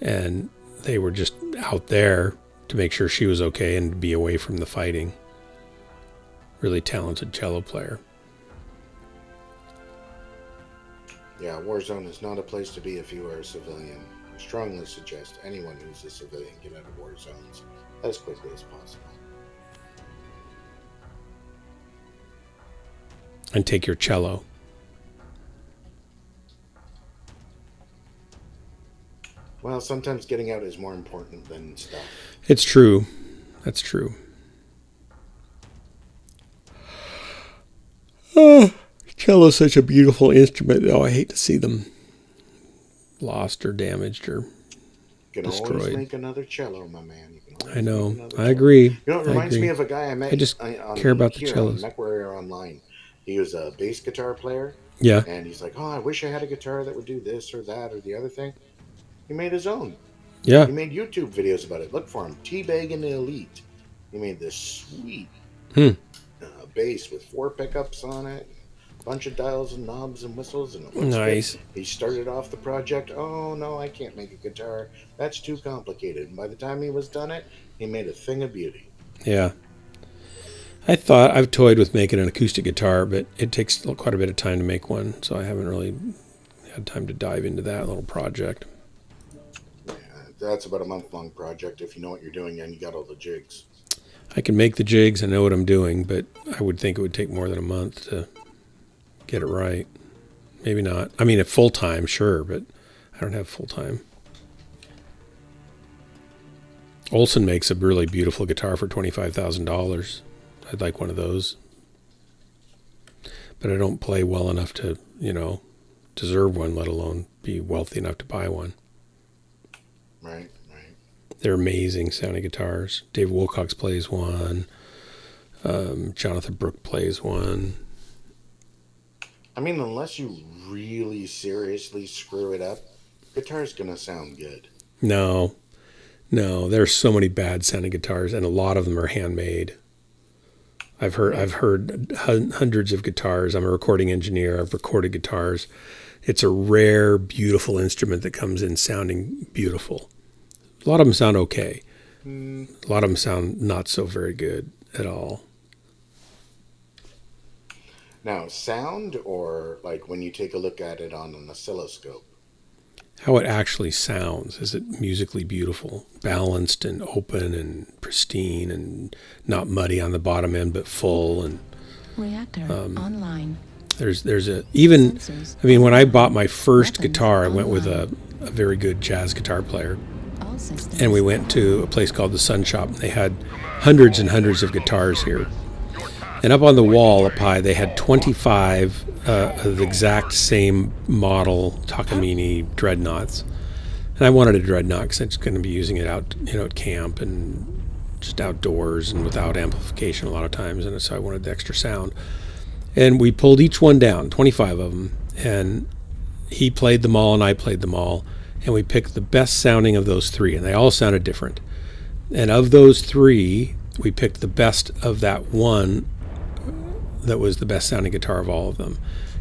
And they were just out there to make sure she was okay and to be away from the fighting. Really talented cello player. Yeah, Warzone is not a place to be if you are a civilian. I strongly suggest anyone who's a civilian get out of war zones as quickly as possible. And take your cello. Well, sometimes getting out is more important than stuff. It's true. That's true. Oh, cello's such a beautiful instrument, though. I hate to see them lost or damaged or destroyed. Always make another cello, my man. I know. I agree. You know, it reminds me of a guy I met. I just care about the cellos. On MechWarrior Online. He was a bass guitar player. Yeah. And he's like, oh, I wish I had a guitar that would do this or that or the other thing. He made his own. Yeah. He made YouTube videos about it. Look for him. Teabagging the Elite. He made this sweet bass with 4 pickups on it. A bunch of dials and knobs and whistles. And it looks nice. good. He started off the project. Oh, no, I can't make a guitar. That's too complicated. And by the time he was done it, he made a thing of beauty. Yeah. I've toyed with making an acoustic guitar, but it takes quite a bit of time to make one. So I haven't really had time to dive into that little project. That's about a month-long project if you know what you're doing and you got all the jigs. I can make the jigs. I know what I'm doing, but I would think it would take more than a month to get it right. Maybe not. I mean, at full time, sure, but I don't have full time. Olson makes a really beautiful guitar for $25,000. I'd like one of those. But I don't play well enough to, deserve one, let alone be wealthy enough to buy one. Right. They're amazing sounding guitars. Dave Wilcox plays one. Jonathan Brooke plays one. I mean, unless you really seriously screw it up, guitar's gonna sound good. No, there's so many bad sounding guitars, and a lot of them are handmade. I've heard hundreds of guitars. I'm a recording engineer. I've recorded guitars. It's a rare, beautiful instrument that comes in sounding beautiful. A lot of them sound okay. A lot of them sound not so very good at all. Now, sound or like when you take a look at it on an oscilloscope? how it actually sounds. Is it musically beautiful, balanced and open and pristine and not muddy on the bottom end, but full? And Reactor online. there's a even. I mean, when I bought my first guitar, I went with a very good jazz guitar player, and we went to a place called the Sun Shop. They had hundreds and hundreds of guitars here, and up on the wall up high, they had 25 of the exact same model Takamine dreadnoughts. And I wanted a dreadnought because I'm just going to be using it out, at camp and just outdoors and without amplification a lot of times. And so I wanted the extra sound. And we pulled each one down, 25 of them. And he played them all and I played them all. And we picked the best sounding of those three. And they all sounded different. And of those three, we picked the best of that one that was the best sounding guitar of all of them.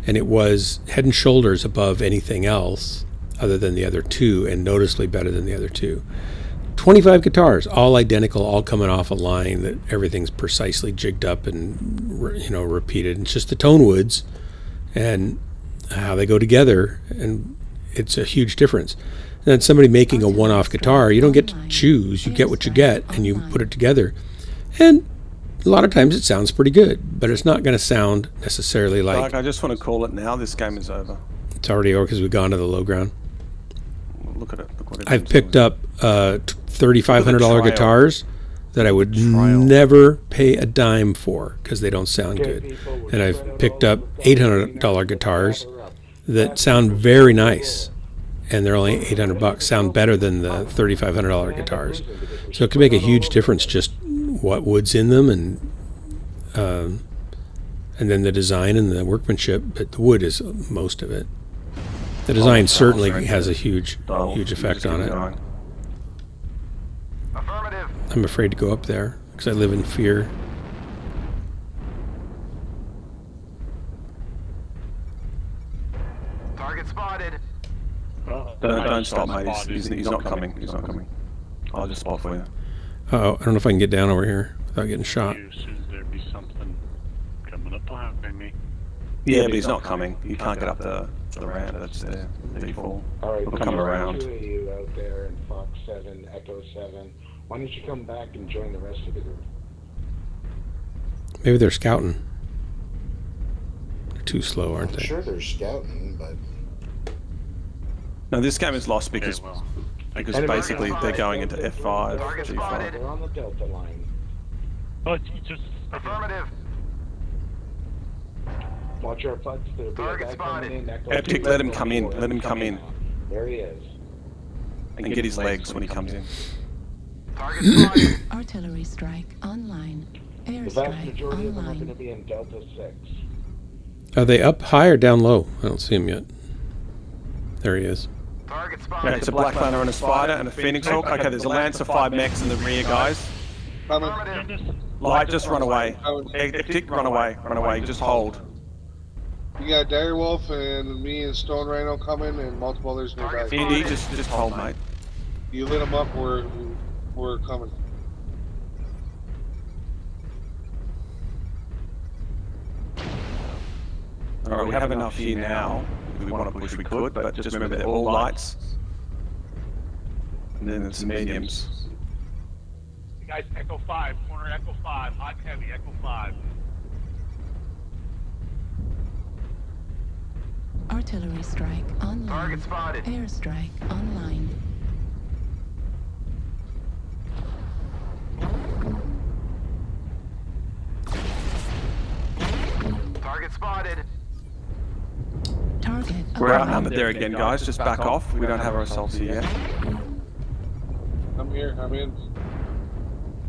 And it was head and shoulders above anything else other than the other two, and noticeably better than the other two. 25 guitars, all identical, all coming off a line that everything's precisely jigged up and repeated. It's just the tone woods and how they go together, and it's a huge difference. And then somebody making a one-off guitar, you don't get to choose. You get what you get, and you put it together. And a lot of times it sounds pretty good, but it's not going to sound necessarily like... I just want to call it now. This game is over. It's already over because we've gone to the low ground. Look at it. Look what it I've picked up $3,500 guitars that I would never pay a dime for because they don't sound good. And I've picked up $800 guitars that sound very nice, and they're only $800. Sound better than the $3,500 guitars. So it can make a huge difference just what wood's in them and then the design and the workmanship, but the wood is most of it. The design certainly has a huge effect on it. I'm afraid to go up there because I live in fear. Target spotted. Don't stop, mate. He's not coming. He's not coming. I'll just spot for you. Uh-oh, I don't know if I can get down over here without getting shot. There'd be something coming up behind me. Yeah, but he's not coming. You can't get up the ramp that's there. Default. All right, He'll come around. Two of you out there in Fox 7, Echo 7. Why don't you come back and join the rest of the group? Maybe they're scouting. They're too slow, aren't I'm they? sure they're scouting, but... No, this game is lost because basically they're going into F5, G5. They're on the Delta line. Oh, you just... Affirmative. Watch our butts. There'll be a guy coming in. Epic, let him come in. Let him come in. There he is. And get his legs when he comes in. Target spotted. Artillery strike online. The vast Airstrike majority of them are going to online. be in Delta 6. Are they up high or down low? I don't see him yet. There he is. Target Okay, spotted. it's a Black Lantern and a Spider and a Phoenix Hawk. Okay, there's a Lancer 5 mechs in the rear, guys. Affirmative. Light, just run away. Tick, run away. Run away. Just hold. You got Direwolf and me and Stone Rhino coming, and multiple others nearby. Indy, just hold, mate. You lit them up, we're coming. Alright, we have enough here now. If we want to push, we could, but just remember they're all lights. And then it's mediums. Guys, Echo 5, corner Echo 5, hot and heavy, Echo 5. Artillery strike online. Target spotted. Airstrike online. Target spotted. Target We're outnumbered there again, guys. Just back off. We don't have ourselves here yet. I'm here, I'm in.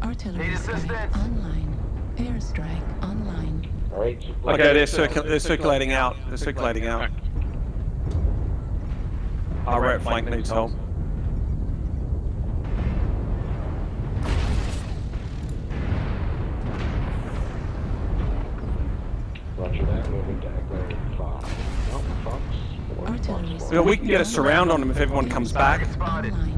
Artillery strike online. Airstrike online. All right. Okay, they're circulating out. They're circulating out. Our right flank needs help. Roger that. Moving to Echo 5. No, Fox 4. Artillery You know, we can get a surround on them if everyone comes back. online.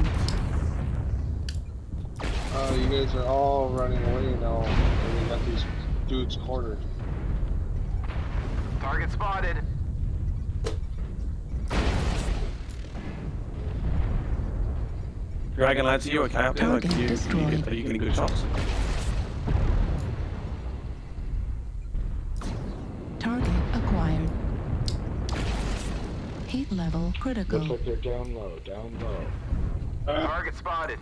You guys are all running away now, and we got these dudes cornered. Target spotted. Dragon lads, are you okay up there? Like, are you getting good shots? Target acquired. Heat level critical. Looks like they're down low, down low. Target spotted.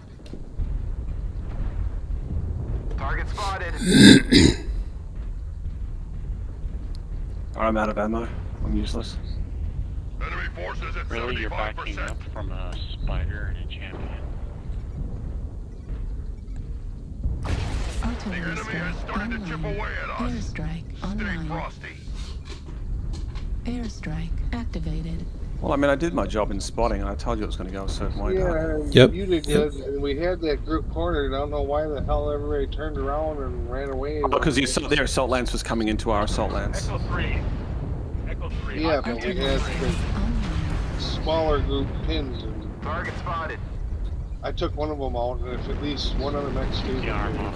Target spotted. I'm out of ammo. I'm useless. Enemy forces at Really, you're backing 75%. up from a spider and a champion. Artillery The enemy has strike started to chip online. away at us. Airstrike Stay online. frosty. Airstrike activated. Well, I mean, I did my job in spotting, and I told you it was going to go a certain way. Yeah, Yep. you did good. And we had that group cornered. I don't know why the hell everybody turned around and ran away. Because their assault lance was coming into our assault lance. Echo 3. Echo 3. Yeah, but we had the smaller group pinned. And Target spotted. I took one of them out, and if at least one of the mechs stayed.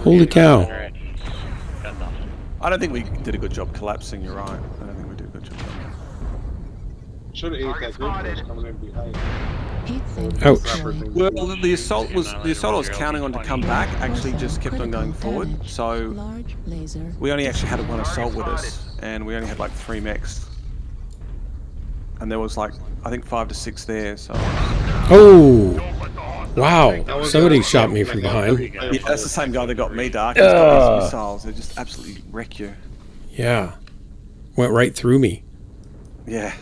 Holy cow. Got nothing. I don't think we did a good job collapsing. You're right. I don't think we did a good job. Should have ate that group that was coming in behind. Heat sink Ouch. destroyed. Well, the assault I was counting on to come back actually just kept on going forward. So Large laser. we only actually had one assault with us, and we only had like 3 mechs. And there was like, I think 5 to 6 there. So Oh, wow! Somebody shot me from behind. yeah, that's the same guy that got me, Dark. He's got these missiles. They just absolutely wreck you. Yeah, went right through me. Yeah.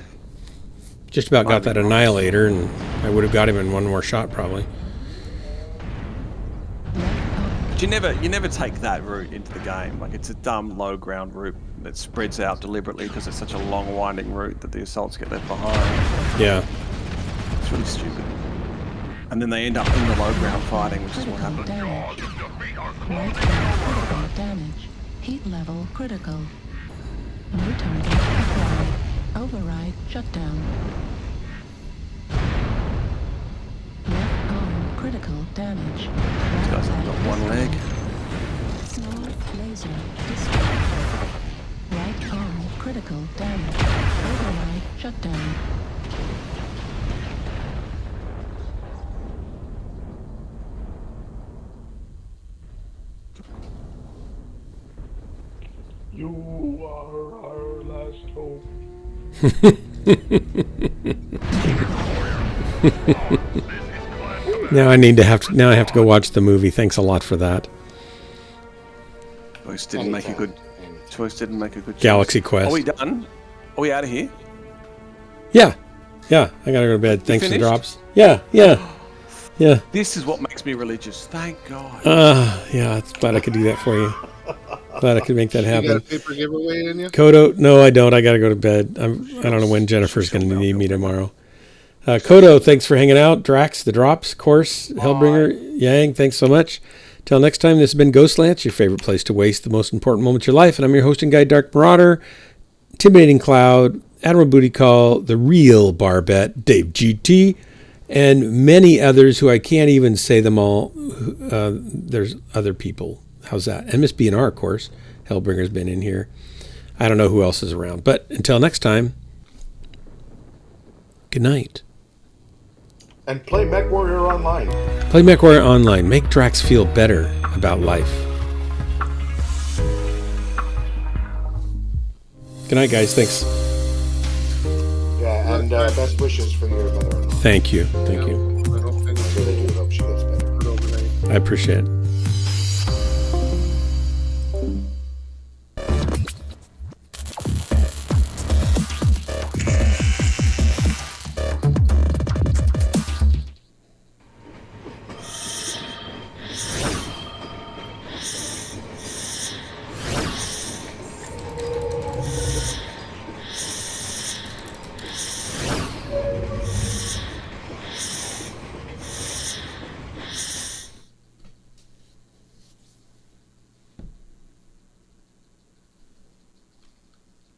Just about got that annihilator, and I would have got him in one more shot probably. But you never take that route into the game. Like, it's a dumb low ground route that spreads out deliberately because it's such a long winding route that the assaults get left behind. Yeah. It's really stupid. And then they end up in the low ground fighting, which is what happened. Damage. Right critical damage. Heat level critical. New target acquired. Override shutdown. Left arm critical damage. These guys have got one leg. Small laser destroyed. Right arm critical damage. Override shutdown. You are our last hope. Now I have to go watch the movie. Thanks a lot for that. Choice didn't make a good choice. Galaxy Quest. Are we done? Are we out of here? Yeah. I gotta go to bed. Thanks for the finished? drops. Yeah. This is what makes me religious. Thank God. Yeah. It's glad I could do that for you. Glad I could make that You got a happen. paper giveaway in you? Kodo, no, I don't. I gotta go to bed. I don't know when Jennifer's gonna need me tomorrow. Kodo, thanks for hanging out. Drax, the drops, Course, Hellbringer, Yang, thanks so much. Till next time, this has been Ghostlands, your favorite place to waste the most important moments of your life. And I'm your hosting guide, Dark Marauder, Intimidating Cloud, Admiral Booty Call, The Real Barbette, Dave GT, and many others who I can't even say them all. There's other people. How's that? MSB&R, of course. Hellbringer's been in here. I don't know who else is around. But until next time, good night. And play MechWarrior Online. Play MechWarrior Online. Make Drax feel better about life. Good night, guys. Thanks. Yeah, and best wishes for your mother-in-law. Thank you. Thank you. I really do hope she gets better. I appreciate it.